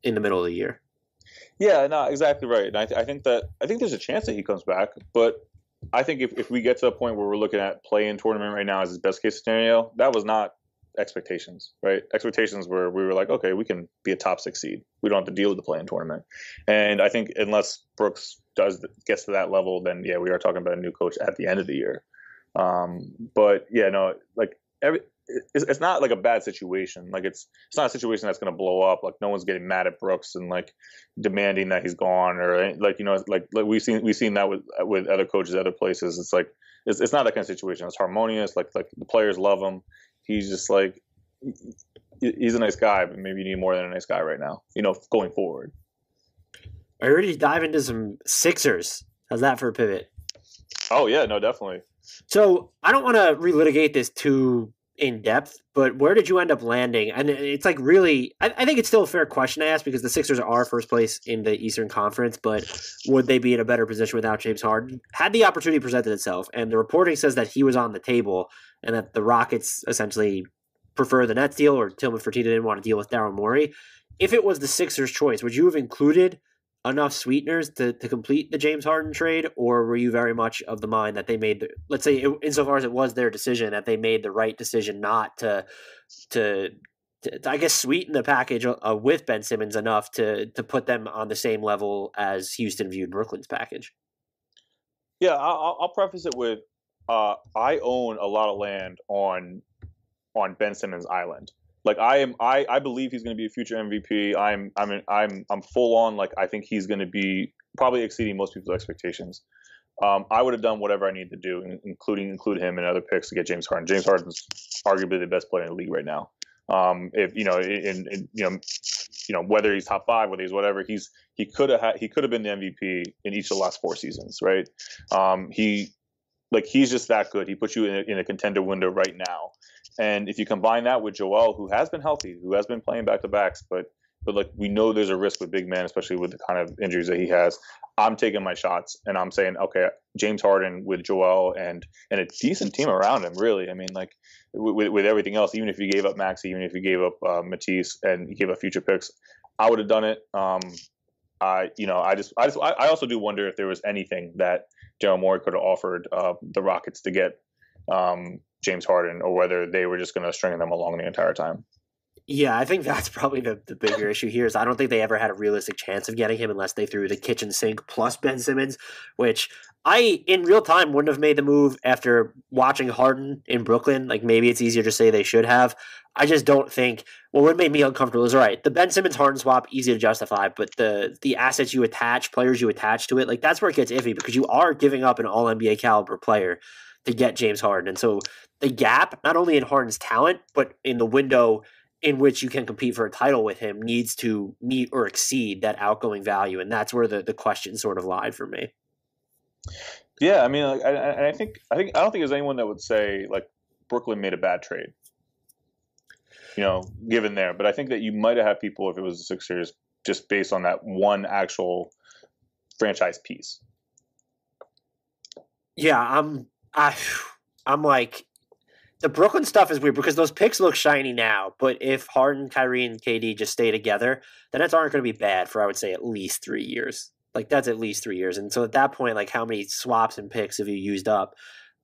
in the middle of the year. Yeah, no, exactly right. And I think there's a chance that he comes back, but I think if we get to a point where we're looking at play-in tournament right now as his best case scenario, that was not expectations, right? Expectations were we were like, okay, we can be a top 6 seed. We don't have to deal with the play-in tournament. And I think unless Brooks gets to that level, then yeah, we are talking about a new coach at the end of the year. But yeah, no, like it's not like a bad situation. Like it's not a situation that's going to blow up. Like no one's getting mad at Brooks and like demanding that he's gone, or like we've seen that with other coaches, other places. It's like it's not that kind of situation. It's harmonious. Like the players love him. He's just like he's a nice guy, but maybe you need more than a nice guy right now. Going forward. Are you ready to dive into some Sixers? How's that for a pivot? Oh yeah, no, definitely. So I don't want to relitigate this too in depth, but where did you end up landing? And it's like really, I think it's still a fair question to ask because the Sixers are first place in the Eastern Conference, but would they be in a better position without James Harden? Had the opportunity presented itself, and the reporting says that he was on the table and that the Rockets essentially prefer the Nets deal, or Tillman Fertitta didn't want to deal with Daryl Morey. If it was the Sixers' choice, would you have included enough sweeteners to complete the James Harden trade, or were you very much of the mind that they made let's say insofar as it was their decision, that they made the right decision not to I guess sweeten the package with Ben Simmons enough to put them on the same level as Houston viewed Brooklyn's package? Yeah, I'll preface it with I own a lot of land on Ben Simmons Island. Like I believe he's going to be a future MVP. I'm full on. Like I think he's going to be probably exceeding most people's expectations. I would have done whatever I need to do, include him and other picks to get James Harden. James Harden's arguably the best player in the league right now. If whether he's top 5, whether he's whatever, he could have been the MVP in each of the last 4 seasons, right? He's just that good. He puts you in a contender window right now. And if you combine that with Joel, who has been healthy, who has been playing back-to-backs, but like we know there's a risk with big men, especially with the kind of injuries that he has. I'm taking my shots and I'm saying, okay, James Harden with Joel and a decent team around him, really. I mean, like with everything else, even if you gave up Maxey, even if you gave up Matisse and you gave up future picks, I would have done it. I also do wonder if there was anything that Daryl Morey could have offered the Rockets to get James Harden, or whether they were just going to string them along the entire time. Yeah, I think that's probably the bigger issue here is I don't think they ever had a realistic chance of getting him unless they threw the kitchen sink plus Ben Simmons, which I, in real time, wouldn't have made the move after watching Harden in Brooklyn. Like, maybe it's easier to say they should have. I just don't think – what made me uncomfortable is, all right, the Ben Simmons-Harden swap, easy to justify, but the assets you attach, players you attach to it, like that's where it gets iffy because you are giving up an all-NBA caliber player to get James Harden. And so the gap, not only in Harden's talent, but in the window in which you can compete for a title with him, needs to meet or exceed that outgoing value. And that's where the question sort of lied for me. Yeah, I mean, I don't think there's anyone that would say like Brooklyn made a bad trade, given there. But I think that you might have had people, if it was the Sixers, just based on that one actual franchise piece. Yeah, I'm like, the Brooklyn stuff is weird because those picks look shiny now, but if Harden, Kyrie, and KD just stay together, the Nets aren't going to be bad for, I would say, at least 3 years. Like, that's at least 3 years. And so at that point, like, how many swaps and picks have you used up?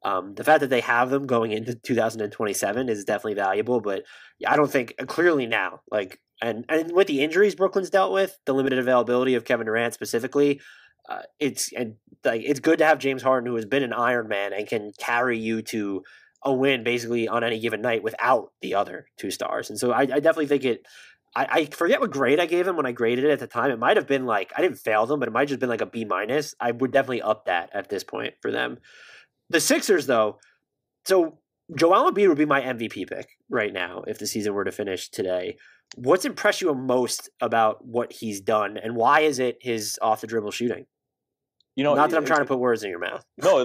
The fact that they have them going into 2027 is definitely valuable, but I don't think clearly now, like, and with the injuries Brooklyn's dealt with, the limited availability of Kevin Durant specifically, it's good to have James Harden, who has been an Iron Man and can carry you to a win basically on any given night without the other 2 stars. And so I definitely think I forget what grade I gave him when I graded it at the time. It might have been like, I didn't fail them, but it might have just been like a B-. I would definitely up that at this point for them. The Sixers, though, so Joel Embiid would be my MVP pick right now if the season were to finish today. What's impressed you most about what he's done, and why is it his off-the-dribble shooting? Not that I'm trying to put words in your mouth. No,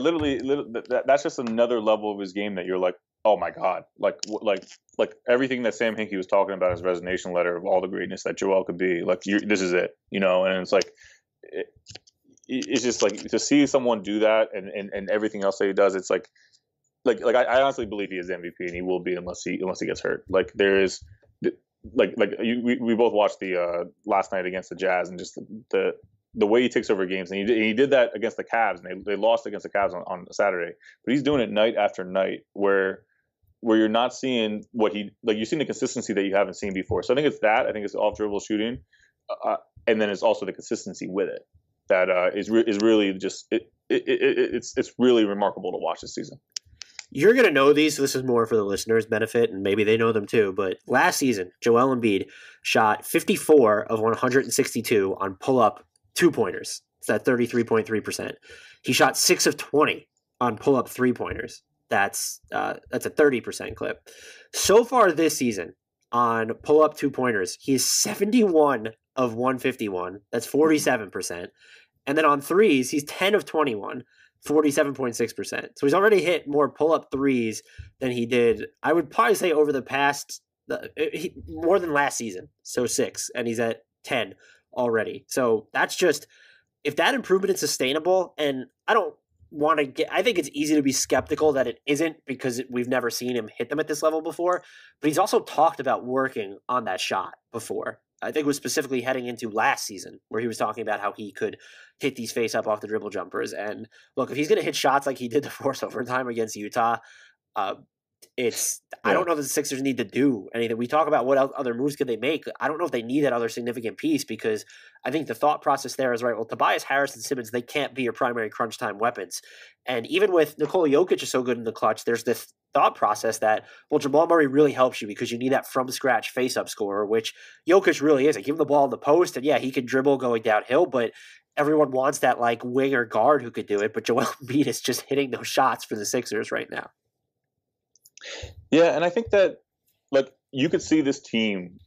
that's just another level of his game that you're like, oh my god, like everything that Sam Hinkie was talking about in his resignation letter of all the greatness that Joel could be. Like, this is it, and it's like, it's just like to see someone do that and everything else that he does. It's like I honestly believe he is MVP and he will be unless he gets hurt. Like there is. We both watched the last night against the Jazz and just the way he takes over games, and he did that against the Cavs, and they lost against the Cavs on Saturday. But he's doing it night after night, where you're not seeing you're seeing the consistency that you haven't seen before. So I think it's that. I think it's off dribble shooting, and then it's also the consistency with it that is really just it's really remarkable to watch this season. You're going to know these, so this is more for the listeners' benefit, and maybe they know them too, but last season, Joel Embiid shot 54 of 162 on pull-up two-pointers. It's at 33.3%. He shot 6 of 20 on pull-up three-pointers. That's a 30% clip. So far this season, on pull-up two-pointers, he is 71 of 151. That's 47%. And then on threes, he's 10 of 21. 47.6%. So he's already hit more pull-up threes than he did, I would probably say, over the past, more than last season. So 6, and he's at 10 already. So that's just, if that improvement is sustainable, and I think it's easy to be skeptical that it isn't because we've never seen him hit them at this level before, but he's also talked about working on that shot before. I think it was specifically heading into last season where he was talking about how he could hit these face up off the dribble jumpers. And look, if he's going to hit shots like he did to force overtime against Utah, I don't know that the Sixers need to do anything. We talk about what other moves could they make. I don't know if they need that other significant piece, because I think the thought process there is right. Well, Tobias Harris and Simmons, they can't be your primary crunch time weapons. And even with Nikola Jokic is so good in the clutch, there's this thought process that, well, Jamal Murray really helps you because you need that from scratch face up scorer, which Jokic really is. Like, give him the ball in the post, and yeah, he can dribble going downhill, but everyone wants that like wing or guard who could do it. But Joel Embiid is just hitting those shots for the Sixers right now. Yeah, and I think that you could see this team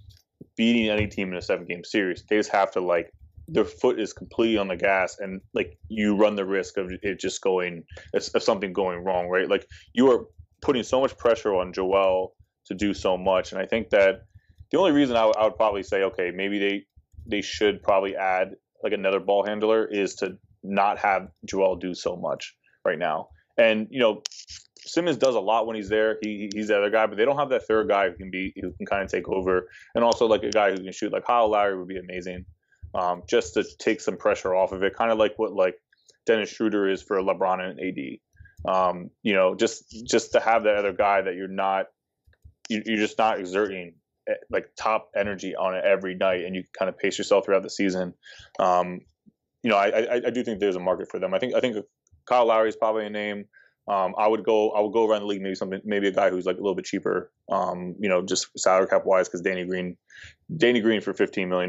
beating any team in a 7-game series. They just have to their foot is completely on the gas, and you run the risk of it just of something going wrong, right? Like, you are putting so much pressure on Joel to do so much, and I think that the only reason I would probably say, okay, maybe they should probably add another ball handler is to not have Joel do so much right now. And Simmons does a lot when he's there. He's the other guy, but they don't have that third guy who can kind of take over, and also a guy who can shoot. Like Kyle Lowry would be amazing, just to take some pressure off of it, kind of like what Dennis Schroeder is for LeBron and AD. Just to have that other guy that you're just not exerting top energy on it every night, and you kind of pace yourself throughout the season. I do think there's a market for them. I think Kyle Lowry is probably a name. I would go around the league, maybe a guy who's a little bit cheaper, just salary cap wise, because Danny Green for $15 million,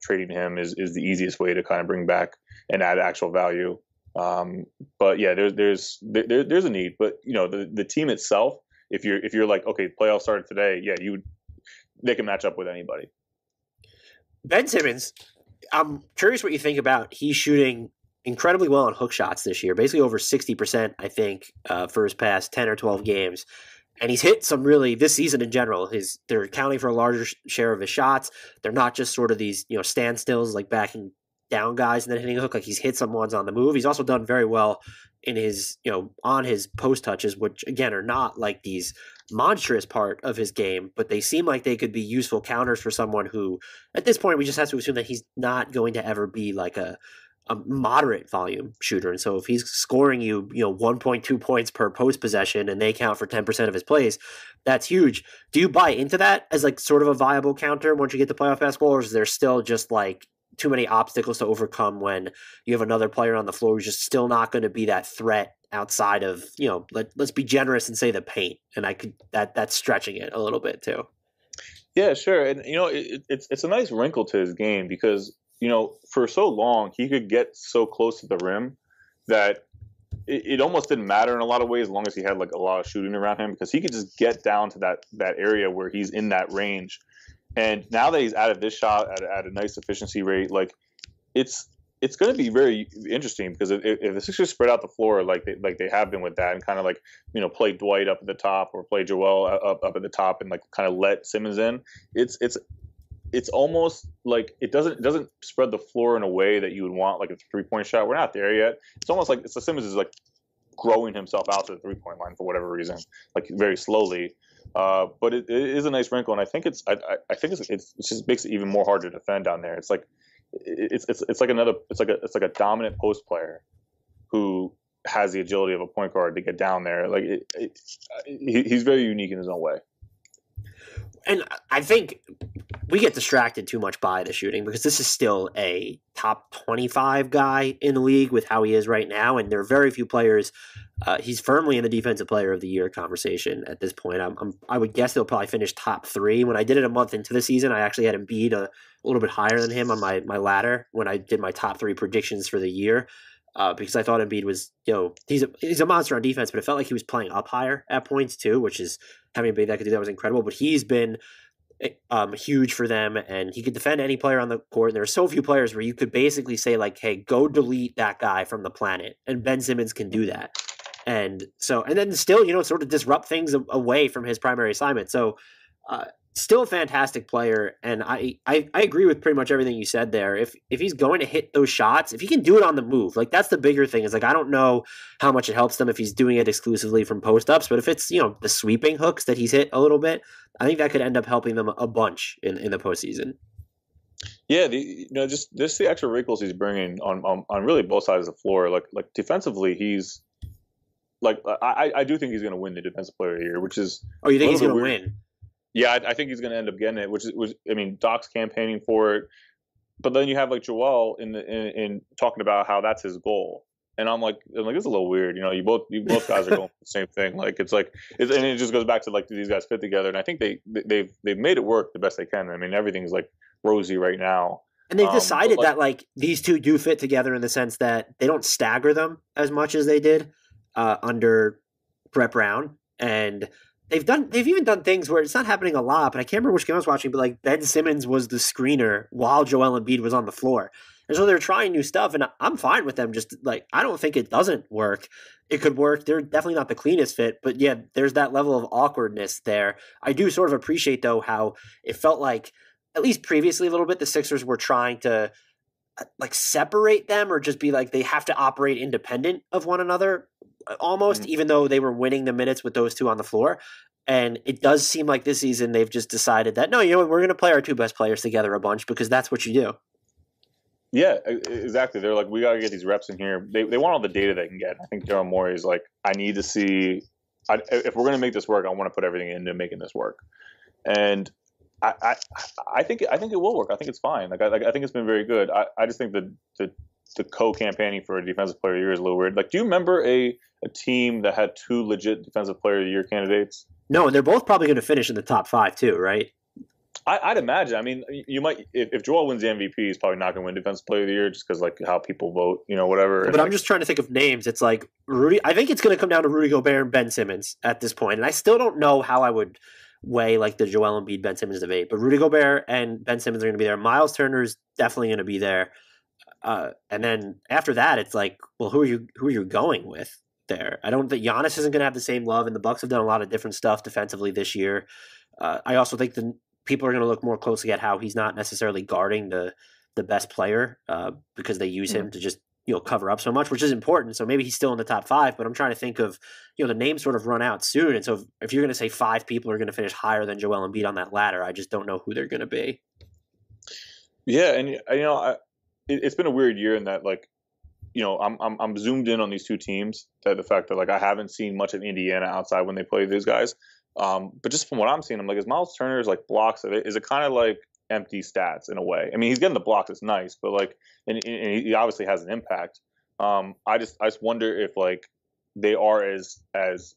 trading him is the easiest way to kind of bring back and add actual value. But yeah, there's a need, but the team itself, if you're okay, playoffs started today, yeah, they can match up with anybody. Ben Simmons, I'm curious what you think about. He's shooting incredibly well on hook shots this year, basically over 60%, I think, for his past 10 or 12 games. And he's hit some this season in general, they're accounting for a larger share of his shots. They're not just sort of these, standstills, backing down guys and then hitting a hook. He's hit some ones on the move. He's also done very well in his, on his post touches, which again are not these monstrous part of his game, but they seem like they could be useful counters for someone who, at this point, we just have to assume that he's not going to ever be a moderate volume shooter. And so if he's scoring 1.2 points per post possession and they count for 10% of his plays, that's huge. Do you buy into that as sort of a viable counter once you get to playoff basketball, or is there still just too many obstacles to overcome when you have another player on the floor who's just still not going to be that threat outside of, let's be generous and say the paint? And that's stretching it a little bit too. Yeah, sure. And it's a nice wrinkle to his game because for so long, he could get so close to the rim that it almost didn't matter in a lot of ways, as long as he had a lot of shooting around him, because he could just get down to that area where he's in that range. And now that he's added this shot at a nice efficiency rate, it's it's going to be very interesting because if the Sixers spread out the floor like they have been with that, and kind of like, you know, play Dwight up at the top or play Joel up at the top, and like kind of let Simmons in, it's almost like it doesn't spread the floor in a way that you would want, like a 3-point shot. We're not there yet. It's almost like Simmons is like growing himself out to the 3-point line for whatever reason, like very slowly. But it is a nice wrinkle, and I think it just makes it even more hard to defend down there. It's like it's like a dominant post player who has the agility of a point guard to get down there. Like he's very unique in his own way. And I think we get distracted too much by the shooting because this is still a top 25 guy in the league with how he is right now. And there are very few players. He's firmly in the defensive player of the year conversation at this point. I would guess they'll probably finish top 3. When I did it a month into the season, I actually had Embiid a little bit higher than him on my ladder when I did my top 3 predictions for the year. Because I thought Embiid was, you know, he's a monster on defense, but it felt like he was playing up higher at points too, which is having Embiid that could do that was incredible. But he's been huge for them, and he could defend any player on the court. And there are so few players where you could basically say like, "Hey, go delete that guy from the planet," and Ben Simmons can do that. And then still, you know, sort of disrupt things away from his primary assignment. So. Still a fantastic player, and I agree with pretty much everything you said there. If he's going to hit those shots, if he can do it on the move, like that's the bigger thing. Is like I don't know how much it helps them if he's doing it exclusively from post ups, but if it's, you know, the sweeping hooks that he's hit a little bit, I think that could end up helping them a bunch in the postseason. Yeah, just the extra wrinkles he's bringing on really both sides of the floor. Like defensively, he's like I do think he's going to win the defensive player of the year, which is you think he's going to win? Yeah, I think he's going to end up getting it, which I mean, Doc's campaigning for it, but then you have like Joel in talking about how that's his goal, and I'm like, this is a little weird, you know. You both guys are going for the same thing, like and it just goes back to like, do these guys fit together? And I think they've made it work the best they can. I mean, everything's like rosy right now, and they've decided that like these two do fit together in the sense that they don't stagger them as much as they did under Brett Brown, and They've even done things where it's not happening a lot, but I can't remember which game I was watching, but like Ben Simmons was the screener while Joel Embiid was on the floor. And so they're trying new stuff, and I'm fine with them. Just like, I don't think it doesn't work. It could work. They're definitely not the cleanest fit, but yeah, there's that level of awkwardness there. I do sort of appreciate though how it felt like, at least previously a little bit, the Sixers were trying to like separate them or just be like they have to operate independent of one another almost, even though they were winning the minutes with those two on the floor. And it does seem like this season they've just decided that, no, you know what, we're going to play our two best players together a bunch because that's what you do. Yeah, exactly. They're like, we got to get these reps in here. They want all the data they can get. I think Daryl Morey is like, I need to see if we're going to make this work, I want to put everything into making this work. And I think it will work. I think it's fine. Like I think it's been very good. I just think the co-campaigning for a defensive player of the year is a little weird. Like, do you remember a team that had 2 legit defensive player of the year candidates? No, and they're both probably going to finish in the top 5 too, right? I'd imagine. I mean, you might if Joel wins the MVP, he's probably not going to win defensive player of the year just because like how people vote, you know, whatever. But I'm just trying to think of names. It's like Rudy. I think it's going to come down to Rudy Gobert and Ben Simmons at this point, and I still don't know how I would weigh like the Joel Embiid, Ben Simmons debate. But Rudy Gobert and Ben Simmons are going to be there. Miles Turner's definitely going to be there. And then after that, it's like, well, who are you going with there? I don't think Giannis isn't going to have the same love, and the Bucks have done a lot of different stuff defensively this year. I also think the people are going to look more closely at how he's not necessarily guarding the best player because they use him to just, you know, cover up so much, which is important. So maybe he's still in the top 5, but I'm trying to think of, you know, the names sort of run out soon. And so if you're going to say 5 people are going to finish higher than Joel Embiid on that ladder, I just don't know who they're going to be. Yeah, and you know, it's been a weird year in that, like, you know, I'm zoomed in on these two teams. That the fact that like I haven't seen much of Indiana outside when they play these guys. But just from what I'm seeing, I'm like, is Miles Turner's like blocks of it? Is it kind of like empty stats in a way? I mean, he's getting the blocks, it's nice, but like, and he obviously has an impact. I just wonder if like they are as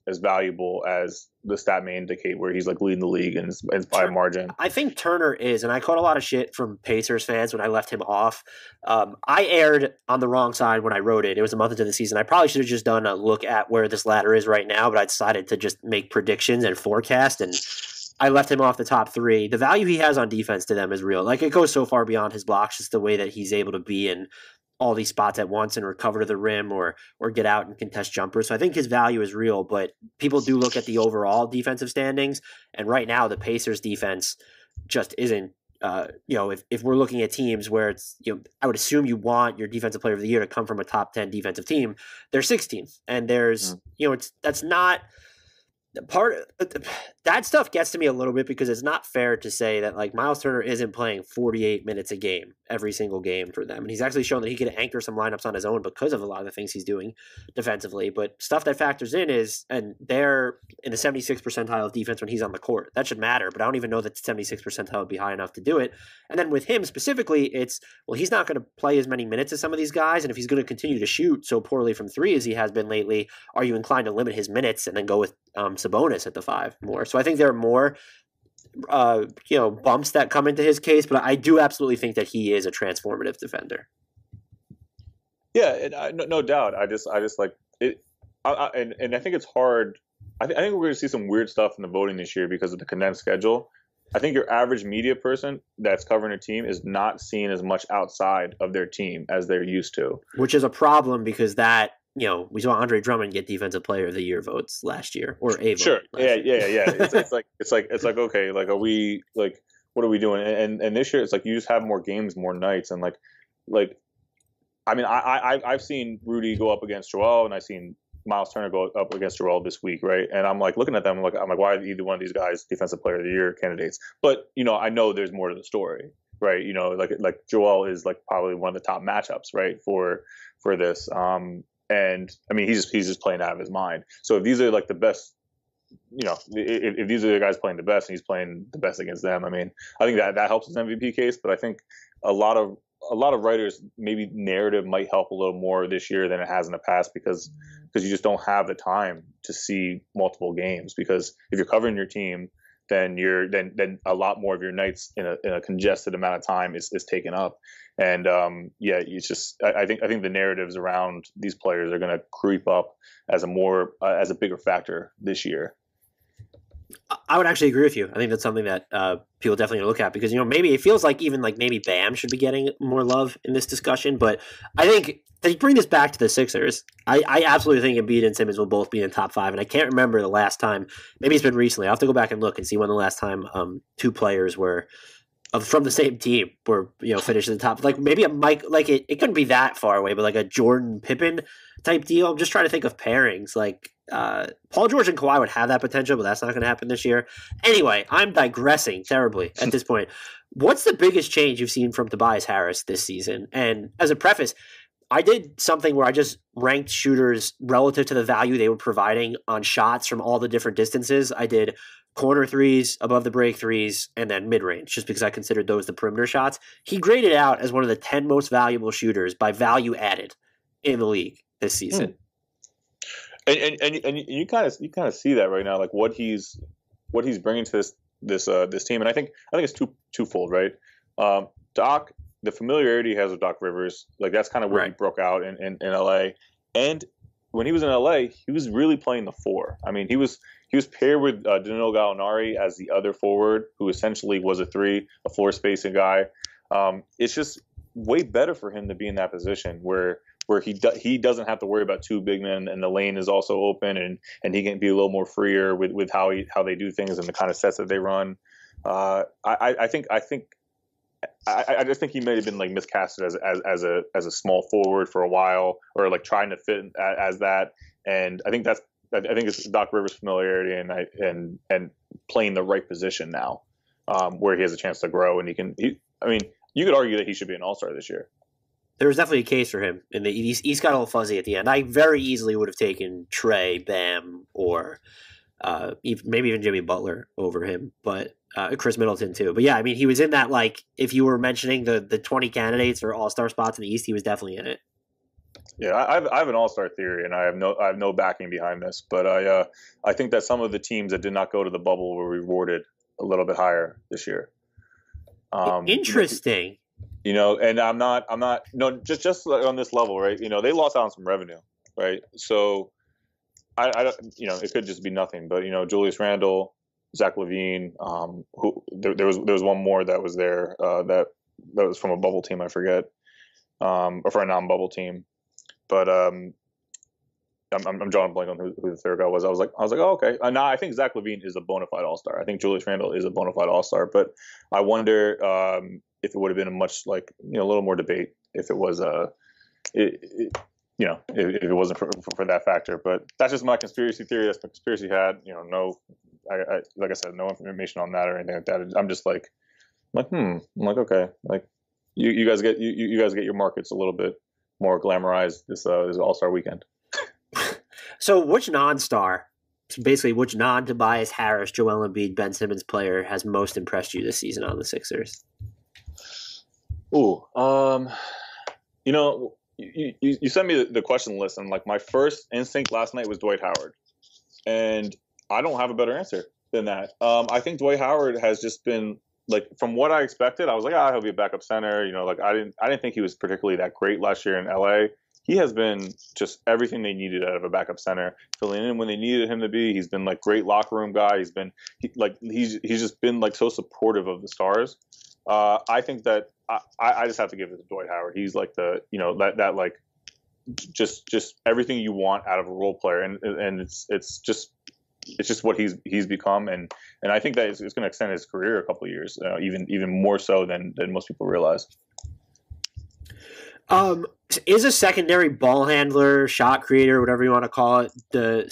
valuable as the stat may indicate, where he's like leading the league and it's by a margin. I think Turner is, and I caught a lot of shit from Pacers fans when I left him off. I aired on the wrong side when I wrote it. It was a month into the season. I probably should have just done a look at where this ladder is right now, but I decided to just make predictions and forecast, and I left him off the top 3. The value he has on defense to them is real. Like, it goes so far beyond his blocks, just the way that he's able to be in all these spots at once and recover to the rim or get out and contest jumpers. So I think his value is real, but people do look at the overall defensive standings. And right now the Pacers defense just isn't, if we're looking at teams where it's, I would assume you want your defensive player of the year to come from a top 10 defensive team. They're 16th, and there's, that's not that stuff gets to me a little bit because it's not fair to say that like Miles Turner isn't playing 48 minutes a game every single game for them. And he's actually shown that he could anchor some lineups on his own because of a lot of the things he's doing defensively. But stuff that factors in is, and they're in the 76th percentile of defense when he's on the court. That should matter, but I don't even know that the 76th percentile would be high enough to do it. And then with him specifically, it's, well, he's not going to play as many minutes as some of these guys. And if he's going to continue to shoot so poorly from three as he has been lately, are you inclined to limit his minutes and then go with Sabonis at the 5 more? So I think there are more, bumps that come into his case, but I do absolutely think that he is a transformative defender. Yeah, no doubt. I just like it, and I think it's hard. I think we're going to see some weird stuff in the voting this year because of the condensed schedule. I think your average media person that's covering a team is not seeing as much outside of their team as they're used to, which is a problem because that. We saw Andre Drummond get Defensive Player of the Year votes last year, or a vote. Sure, yeah. It's like okay, like are we like what are we doing? And this year it's like you just have more games, more nights, and like I mean I've seen Rudy go up against Joel, and I've seen Miles Turner go up against Joel this week, right? And I'm like looking at them, I'm like why are either one of these guys Defensive Player of the Year candidates? But I know there's more to the story, right? Like Joel is like probably one of the top matchups, right, for this. And I mean, he's just playing out of his mind. So if these are like the best, if these are the guys playing the best and he's playing the best against them, I mean, I think that helps his MVP case. But I think a lot of writers, maybe narrative might help a little more this year than it has in the past because you just don't have the time to see multiple games. Because if you're covering your team, then then a lot more of your nights in a congested amount of time is taken up. And it's just I think the narratives around these players are going to creep up as a bigger factor this year. I would actually agree with you. I think that's something that people definitely look at because maybe it feels like even like maybe Bam should be getting more love in this discussion. But I think they bring this back to the Sixers. I absolutely think Embiid and Simmons will both be in the top 5, and I can't remember the last time. Maybe it's been recently. I'll have to go back and look and see when the last time two players were from the same team were finished at the top. Like maybe a Mike, like it couldn't be that far away, but like a Jordan Pippen type deal. I'm just trying to think of pairings like. Paul George and Kawhi would have that potential, but that's not going to happen this year. Anyway, I'm digressing terribly at this point. What's the biggest change you've seen from Tobias Harris this season? And as a preface, I did something where I just ranked shooters relative to the value they were providing on shots from all the different distances. I did corner threes, above the break threes, and then mid-range, just because I considered those the perimeter shots. He graded out as one of the 10 most valuable shooters by value added in the league this season. And you kind of see that right now, like what he's bringing to this team, and I think it's twofold, right? Doc, the familiarity he has with Doc Rivers, like that's kind of where he broke out in LA, and when he was in LA, he was really playing the 4. I mean, he was paired with Danilo Gallinari as the other forward, who essentially was a 3, a floor spacing guy. It's just way better for him to be in that position where he doesn't have to worry about 2 big men, and the lane is also open, and he can be a little more freer with how they do things and the kind of sets that they run. I just think he may have been like miscasted as a small forward for a while, or like trying to fit as that. And I think it's Doc Rivers' familiarity and playing the right position now, where he has a chance to grow, and you could argue that he should be an all-star this year. There was definitely a case for him in the East. Got a little fuzzy at the end. I very easily would have taken Trey, Bam, or maybe even Jimmy Butler over him, but Chris Middleton too. But yeah, I mean, he was in that, like, if you were mentioning the 20 candidates for all-star spots in the East, he was definitely in it. Yeah, I have an all-star theory, and I have no backing behind this, but I think that some of the teams that did not go to the bubble were rewarded a little bit higher this year. Interesting. And I'm not just on this level, right? They lost out on some revenue, right? So I don't, it could just be nothing, but Julius Randle, Zach LaVine, who there was one more that was there that was from a bubble team, I forget. or for a non-bubble team. But I'm drawing a blank on who the third guy was. I was like, oh, okay. Now I think Zach LaVine is a bona fide All-Star. I think Julius Randle is a bona fide All-Star. But I wonder if it would have been a much a little more debate if it was if it wasn't for that factor. But that's just my conspiracy theory. That's my conspiracy hat. Like I said, no information on that or anything like that. I'm just like, I'm like, okay, like you guys get your markets a little bit more glamorized this All-Star weekend. So which non-star, basically which non-Tobias Harris, Joel Embiid, Ben Simmons player has most impressed you this season on the Sixers? Ooh, you sent me the question list, and like my first instinct last night was Dwight Howard, and I don't have a better answer than that. I think Dwight Howard has just been like, from what I expected, I was like, he'll be a backup center. I didn't think he was particularly that great last year in LA. He has been just everything they needed out of a backup center, filling in when they needed him to be. He's been like great locker room guy. He's just been like so supportive of the stars. I think that I just have to give it to Dwight Howard. He's like just everything you want out of a role player, and it's just what he's become, and I think that it's going to extend his career a couple of years, even more so than most people realize. Is a secondary ball handler, shot creator, whatever you want to call it,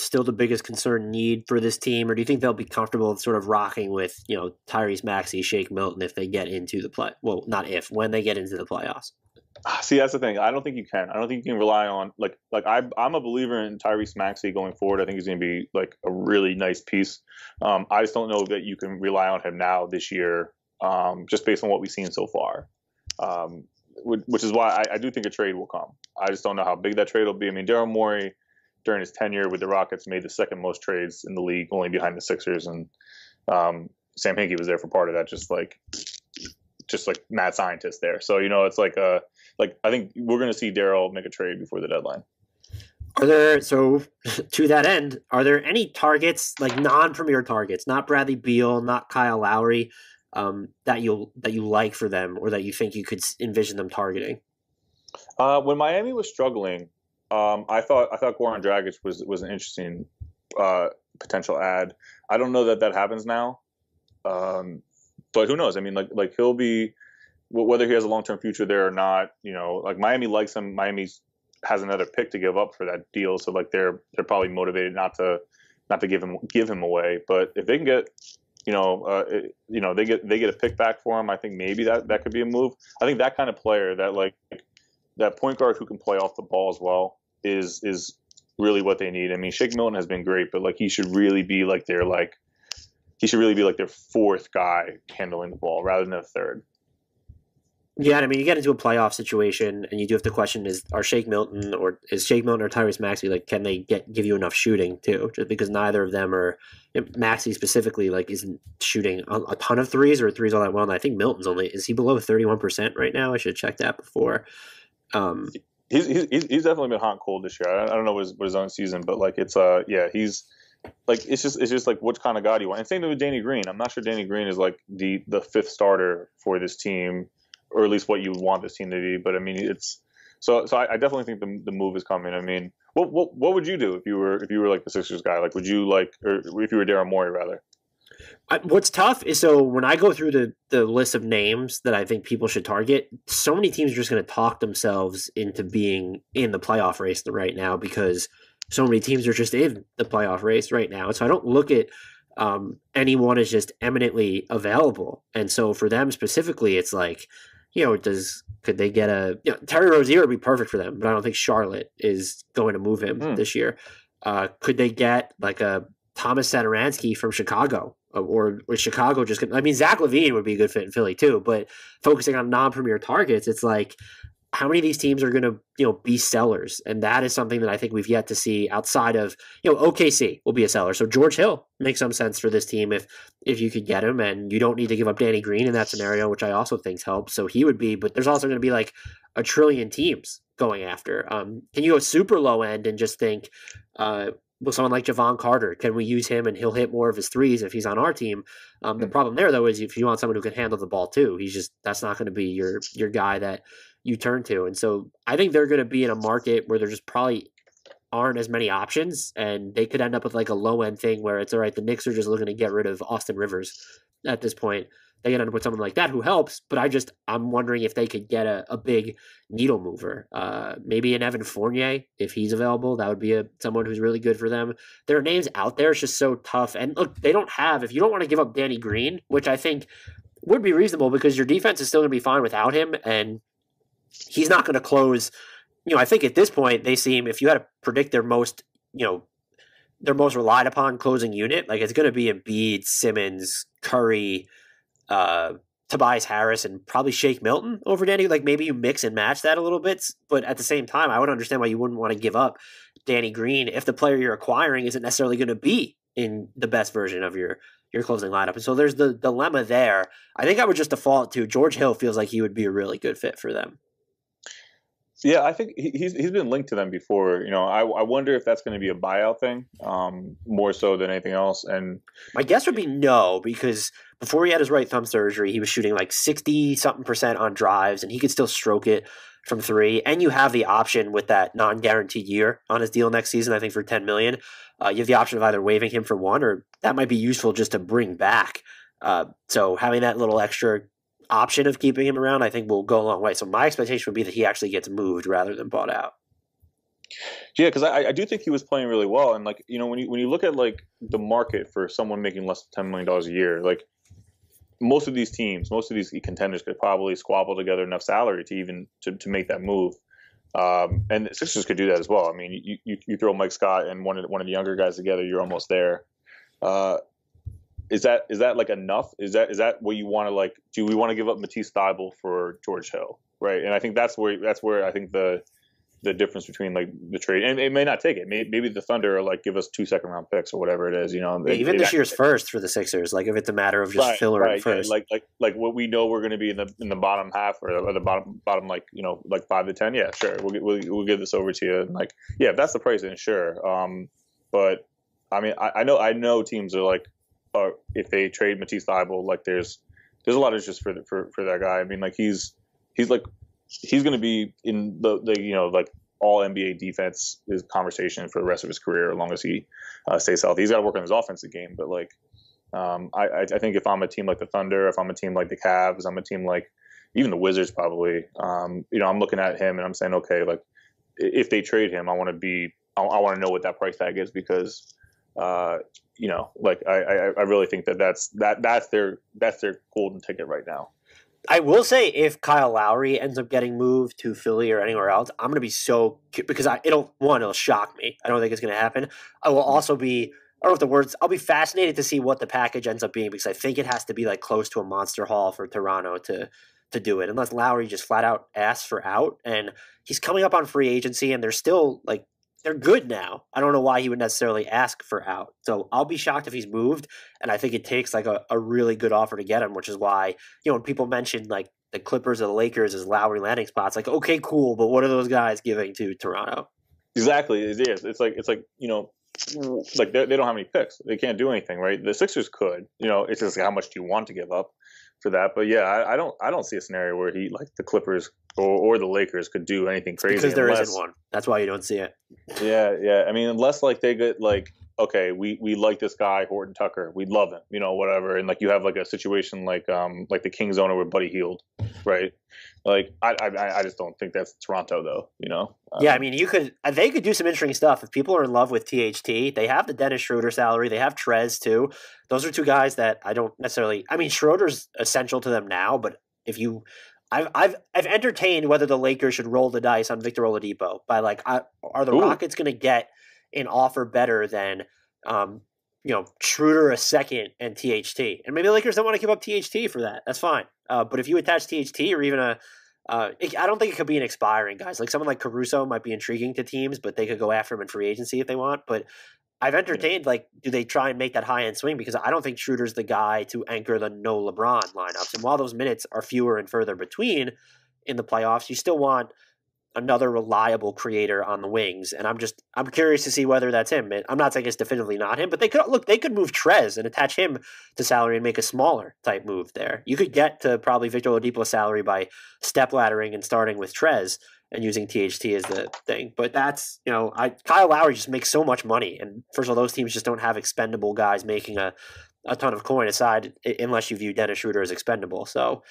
still the biggest concern need for this team, or do you think they'll be comfortable sort of rocking with Tyrese Maxey, Shake Milton if they get into the play? Well, not if, when they get into the playoffs. See, that's the thing. I don't think you can. I don't think you can rely on I'm a believer in Tyrese Maxey going forward. I think he's going to be like a really nice piece. I just don't know that you can rely on him now this year, just based on what we've seen so far. Which is why I do think a trade will come. I just don't know how big that trade will be. I mean, Daryl Morey, during his tenure with the Rockets, made the second most trades in the league, only behind the Sixers, and Sam Hinkie was there for part of that, just like mad scientist there. So it's I think we're going to see Daryl make a trade before the deadline. To that end, are there any targets, like non-premier targets, not Bradley Beal, not Kyle Lowry, that you like for them, or that you think you could envision them targeting? When Miami was struggling, I thought Goran Dragic was an interesting potential add. I don't know that happens now, but who knows? I mean, like he'll be, whether he has a long-term future there or not. Miami likes him. Miami has another pick to give up for that deal, so like they're probably motivated not to give him away. But if they can get they get a pick back for him, I think maybe that could be a move. I think that kind of player, that point guard who can play off the ball as well, is really what they need. I mean, Shake Milton has been great, but he should really be their fourth guy handling the ball rather than a third. Yeah, I mean, you get into a playoff situation, and you do have to question: is Shake Milton or Tyrese Maxey, can they give you enough shooting too? Just because neither of them are, Maxey specifically isn't shooting a ton of threes or threes all that well. And I think Milton's is he below 31% right now? I should have checked that before. He's definitely been hot and cold this year. I don't know his own season, but he's it's just which kind of guy do you want? And same thing with Danny Green. I'm not sure Danny Green is the fifth starter for this team, or at least what you want this team to be. But I mean, it's so I definitely think the move is coming. I mean, what would you do if you were the Sixers guy? Would you or if you were Daryl Morey rather? What's tough is, so when I go through the list of names that I think people should target, so many teams are just going to talk themselves into being in the playoff race right now, because so many teams are just in the playoff race right now. So I don't look at anyone as just eminently available. And so for them specifically, it's could they get Terry Rozier would be perfect for them, but I don't think Charlotte is going to move him this year. Could they get a Thomas Satoransky from Chicago, or was Chicago just I mean, Zach LaVine would be a good fit in Philly too, but focusing on non-premier targets, it's how many of these teams are going to, be sellers? And that is something that I think we've yet to see outside of, OKC will be a seller. So George Hill makes some sense for this team if you could get him, and you don't need to give up Danny Green in that scenario, which I also think helps. So he would be, but there's also going to be a trillion teams going after. Can you go super low end and just think, with someone like Javon Carter, can we use him and he'll hit more of his threes if he's on our team? The problem there, though, is if you want someone who can handle the ball too, that's not going to be your guy that you turn to. And so I think they're going to be in a market where there just probably aren't as many options, and they could end up with like a low end thing where it's all right. The Knicks are just looking to get rid of Austin Rivers at this point. They could end up with someone like that who helps, but I'm wondering if they could get a big needle mover. Maybe an Evan Fournier, if he's available, that would be someone who's really good for them. There are names out there. It's just so tough. And look, they don't have, if you don't want to give up Danny Green, which I think would be reasonable because your defense is still going to be fine without him, and he's not going to close. I think at this point they seem, if you had to predict their most relied upon closing unit, like it's going to be Embiid, Simmons, Curry, Tobias Harris, and probably Shake Milton over Danny. Like maybe you mix and match that a little bit, but at the same time, I would understand why you wouldn't want to give up Danny Green if the player you're acquiring isn't necessarily going to be in the best version of your closing lineup. And so there's the dilemma there. I think I would just default to George Hill. Feels like he would be a really good fit for them. Yeah, I think he's been linked to them before. I wonder if that's going to be a buyout thing, more so than anything else. And my guess would be no, because before he had his right thumb surgery, he was shooting like 60-something% on drives, and he could still stroke it from three. And you have the option with that non-guaranteed year on his deal next season, I think for $10 million. You have the option of either waiving him for one, or that might be useful just to bring back. So having that little extra option of keeping him around, I think will go a long way. So my expectation would be that he actually gets moved rather than bought out. Yeah, because I do think he was playing really well, and like when you look at like the market for someone making less than $10 million a year, like most of these teams, most of these contenders could probably squabble together enough salary to even to make that move. And the Sixers could do that as well. I mean, you throw Mike Scott and one of the younger guys together, you're almost there. Is that like enough? Is that what you want to like? Do we want to give up Matisse Thybulle for George Hill, right? And I think that's where I think the difference between like the trade, and it may not take it. Maybe the Thunder like give us 2 second-round picks or whatever it is. Even this year's first for the Sixers, like if it's a matter of just filler in first, yeah, like what we know we're going to be in the bottom half or the bottom like like 5 to 10. Yeah, sure, we'll give this over to you. And like if that's the price, then sure. But I mean, I know teams are like. If they trade Matisse Thybulle, like there's a lot of interest for that guy. I mean, like he's going to be in the like all NBA defense is conversation for the rest of his career as long as he stays healthy. He's got to work on his offensive game, but like I think if I'm a team like the Thunder, if I'm a team like the Cavs, I'm a team like even the Wizards probably. I'm looking at him and I'm saying, okay, like if they trade him, I want to know what that price tag is because. Like I really think that's their golden ticket right now. I will say if Kyle Lowry ends up getting moved to Philly or anywhere else, I'm going to be so because it'll shock me. I don't think it's going to happen. I will also be I'll be fascinated to see what the package ends up being because I think it has to be like close to a monster haul for Toronto to do it unless Lowry just flat out asks for out and he's coming up on free agency and they're still like. They're good now. I don't know why he would necessarily ask for out. So I'll be shocked if he's moved. And I think it takes like a really good offer to get him, which is why, when people mention like the Clippers or the Lakers as Lowry landing spots, like, okay, cool. But what are those guys giving to Toronto? Exactly. It is. It's like, like they don't have any picks. They can't do anything, right? The Sixers could, it's just like, how much do you want to give up for that? But yeah, I don't see a scenario where he like the Clippers or the Lakers could do anything crazy because there isn't one. That's why you don't see it. Yeah. I mean, unless like they get like, okay, we like this guy Horton Tucker, we love him, whatever, and like you have like a situation like the Kings owner with Buddy Hield, right? Like I just don't think that's Toronto though, Yeah, I mean they could do some interesting stuff if people are in love with THT. They have the Dennis Schroeder salary. They have Trez too. Those are two guys that I don't necessarily. I mean, Schroeder's essential to them now, but if you. I've entertained whether the Lakers should roll the dice on Victor Oladipo by like are the Rockets going to get an offer better than Schroeder a second and THT, and maybe the Lakers don't want to give up THT for that. That's fine. But if you attach THT or even I don't think it could be an expiring guys like someone like Caruso might be intriguing to teams, but they could go after him in free agency if they want. But I've entertained like, do they try and make that high end swing? Because I don't think Schroeder's the guy to anchor the no LeBron lineups. And while those minutes are fewer and further between in the playoffs, you still want another reliable creator on the wings, and I'm curious to see whether that's him. I'm not saying it's definitively not him, but they could move Trez and attach him to salary and make a smaller type move there. You could get to probably Victor Oladipo's salary by step laddering and starting with Trez and using THT as the thing. But that's, Kyle Lowry just makes so much money, and first of all, those teams just don't have expendable guys making a ton of coin aside, unless you view Dennis Schroeder as expendable. So,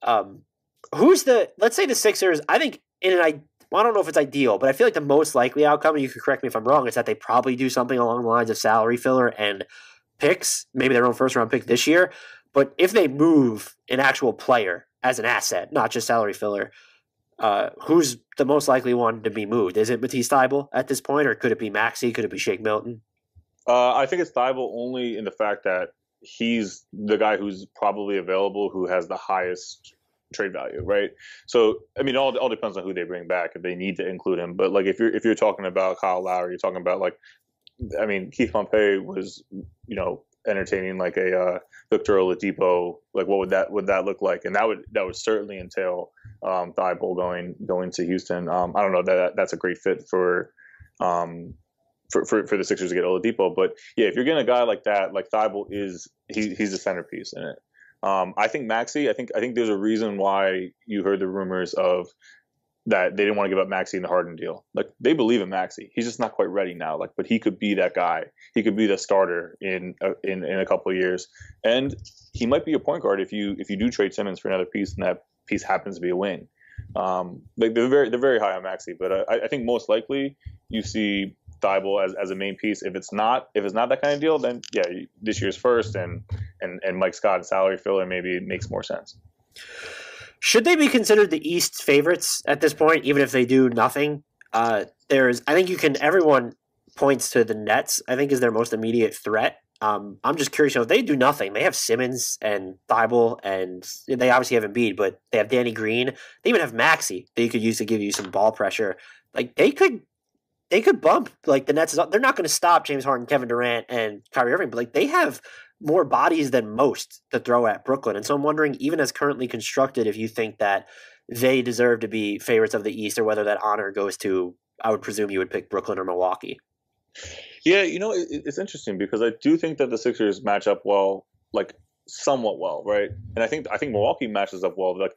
let's say the Sixers, I think I don't know if it's ideal, but I feel like the most likely outcome, and you can correct me if I'm wrong, is that they probably do something along the lines of salary filler and picks, maybe their own first round pick this year. But if they move an actual player as an asset, not just salary filler, who's the most likely one to be moved? Is it Matisse Thybulle at this point, or could it be Maxey? Could it be Shake Milton? I think it's Thybulle only in the fact that he's the guy who's probably available, who has the highest trade value, right? So, I mean, all depends on who they bring back if they need to include him. But like, if you're talking about Kyle Lowry, you're talking about Keith Pompey was, entertaining like a Victor Oladipo. Like, what would that look like? And that would certainly entail Thybulle going to Houston. I don't know that's a great fit for the Sixers to get Oladipo. But yeah, if you're getting a guy like that, like Thybulle he's the centerpiece in it. I think Maxey, I think there's a reason why you heard the rumors of that they didn't want to give up Maxey in the Harden deal. Like, they believe in Maxey. He's just not quite ready now. Like, but he could be that guy. He could be the starter in a couple of years. And he might be a point guard if you do trade Simmons for another piece, and that piece happens to be a wing. They're very high on Maxey, but I think most likely you see Thybulle as a main piece. If it's not that kind of deal, then yeah, this year's first and Mike Scott and salary filler maybe makes more sense. Should they be considered the East favorites at this point, even if they do nothing? Everyone points to the Nets, I think, is their most immediate threat. I'm just curious, if they do nothing, they have Simmons and Thybulle, and they obviously have Embiid, but they have Danny Green. They even have Maxey that you could use to give you some ball pressure. Like, they could bump like the Nets. They're not going to stop James Harden, Kevin Durant, and Kyrie Irving, but like, they have more bodies than most to throw at Brooklyn. And so I'm wondering, even as currently constructed, if you think that they deserve to be favorites of the East, or whether that honor goes to, I would presume you would pick Brooklyn or Milwaukee. Yeah, it's interesting because I do think that the Sixers match up well, like somewhat well, right? And I think Milwaukee matches up well. Like,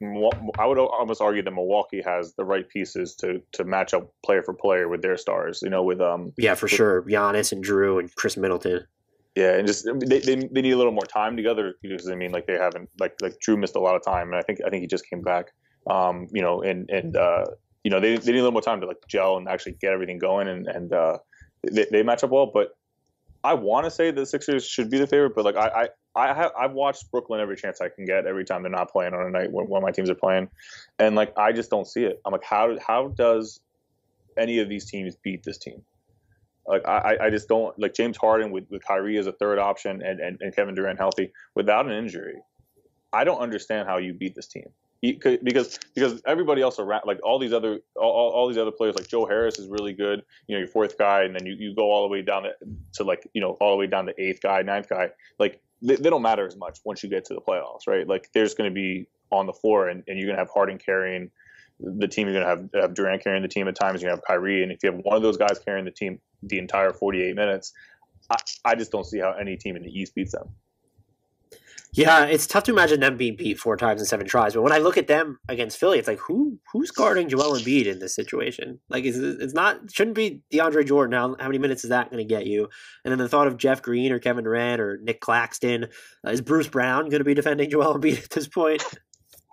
I would almost argue that Milwaukee has the right pieces to match up player for player with their stars. Sure, Giannis and Drew and Chris Middleton. Yeah, and just they need a little more time together, because they haven't like Drew missed a lot of time, and I think he just came back. They need a little more time to like gel and actually get everything going, and they match up well. But I want to say the Sixers should be the favorite, but like I've watched Brooklyn every chance I can get every time they're not playing on a night when my teams are playing, and like I just don't see it. I'm like, how does any of these teams beat this team? Like, I just don't, like, James Harden with Kyrie as a third option and Kevin Durant healthy without an injury. I don't understand how you beat this team, because everybody else around, like all these other players, like Joe Harris is really good, your fourth guy, and then you go all the way down all the way down to eighth guy, ninth guy. Like, they don't matter as much once you get to the playoffs, right? Like, there's going to be on the floor, and you're going to have Harden carrying the team. You're going to have Durant carrying the team at times. You're going to have Kyrie, and if you have one of those guys carrying the team the entire 48 minutes, I just don't see how any team in the East beats them. Yeah, it's tough to imagine them being beat 4 times in 7 tries. But when I look at them against Philly, it's like, who's guarding Joel Embiid in this situation? Like, shouldn't be DeAndre Jordan. How many minutes is that going to get you? And then the thought of Jeff Green or Kevin Durant or Nick Claxton, is Bruce Brown going to be defending Joel Embiid at this point?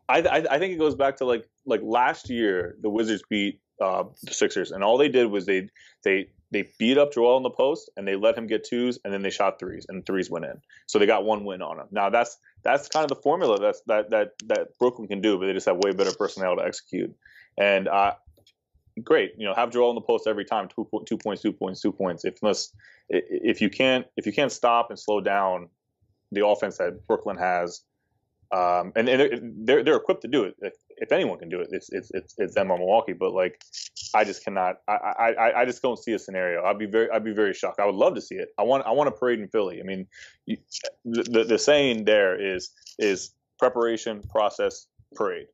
I think it goes back to like last year, the Wizards beat the Sixers, and all they did was they beat up Joel in the post, and they let him get twos, and then they shot threes, and threes went in. So they got one win on him. Now that's kind of the formula that Brooklyn can do, but they just have way better personnel to execute. And great, have Joel in the post every time, 2 points, 2 points, 2 points. If you can't stop and slow down the offense that Brooklyn has, and they're equipped to do it. If anyone can do it, it's them or Milwaukee. But like, I just cannot. I just don't see a scenario. I'd be very shocked. I would love to see it. I want a parade in Philly. I mean, the saying there is preparation, process, parade.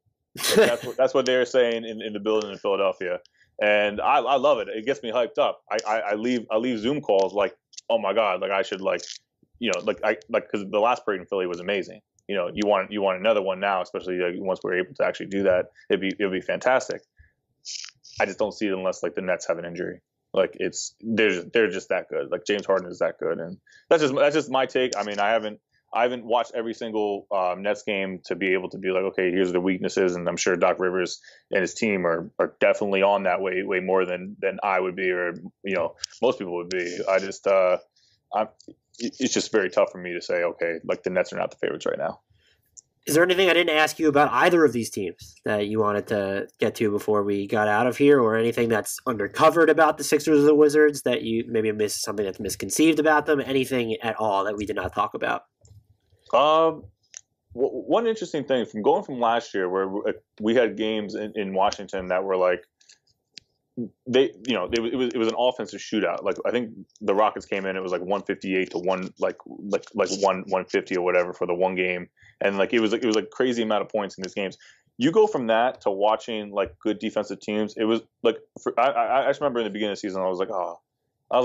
Like, that's what they're saying in the building in Philadelphia, and I love it. It gets me hyped up. I leave Zoom calls like, oh my god, like I should like, because the last parade in Philly was amazing. You want another one now, especially once we're able to actually do that. It'd be fantastic. I just don't see it unless like the Nets have an injury. Like they're just that good. Like James Harden is that good, and that's just my take. I mean, I haven't watched every single Nets game to be able to be like, okay, here's the weaknesses, and I'm sure Doc Rivers and his team are definitely on that way more than I would be, or most people would be. It's just very tough for me to say, okay, like the Nets are not the favorites right now. Is there anything I didn't ask you about either of these teams that you wanted to get to before we got out of here, or anything that's undercovered about the Sixers or the Wizards that you maybe missed, something that's misconceived about them, anything at all that we did not talk about? One interesting thing going from last year where we had games in Washington that were like, it was an offensive shootout. Like I think the Rockets came in, it was like 158 to 150 or whatever for the one game, and like it was like crazy amount of points in these games. You go from that to watching like good defensive teams. It was like I just remember in the beginning of the season I was like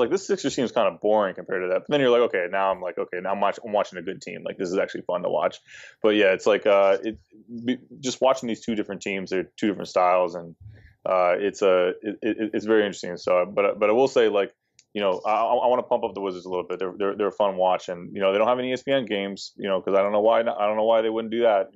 this Sixers team is kind of boring compared to that. But then you're like, okay, now I'm watching a good team. Like this is actually fun to watch. But yeah, it's like just watching these two different teams. They're two different styles, and it's very interesting. So, but I will say, like, I want to pump up the Wizards a little bit. They're a fun watch, and they don't have any ESPN games, because I don't know why they wouldn't do that.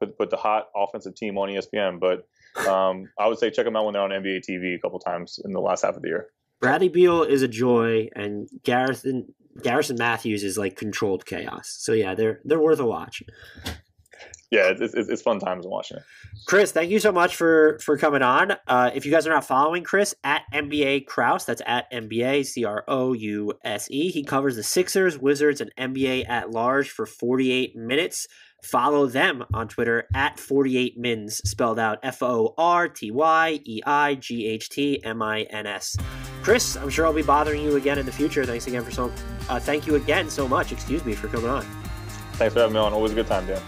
Put the hot offensive team on ESPN. But I would say check them out when they're on NBA TV a couple times in the last half of the year. Bradley Beal is a joy, and Garrison Mathews is like controlled chaos. So yeah, they're worth a watch. Yeah, it's fun times watching it. Chris, thank you so much for coming on. If you guys are not following Chris, at NBA Krause, that's at NBA Krouse. He covers the Sixers, Wizards, and NBA at large for 48 minutes. Follow them on Twitter at 48mins, spelled out FORTYEIGHTMINS. Chris, I'm sure I'll be bothering you again in the future. Thank you again so much, for coming on. Thanks for having me on. Always a good time, Dan.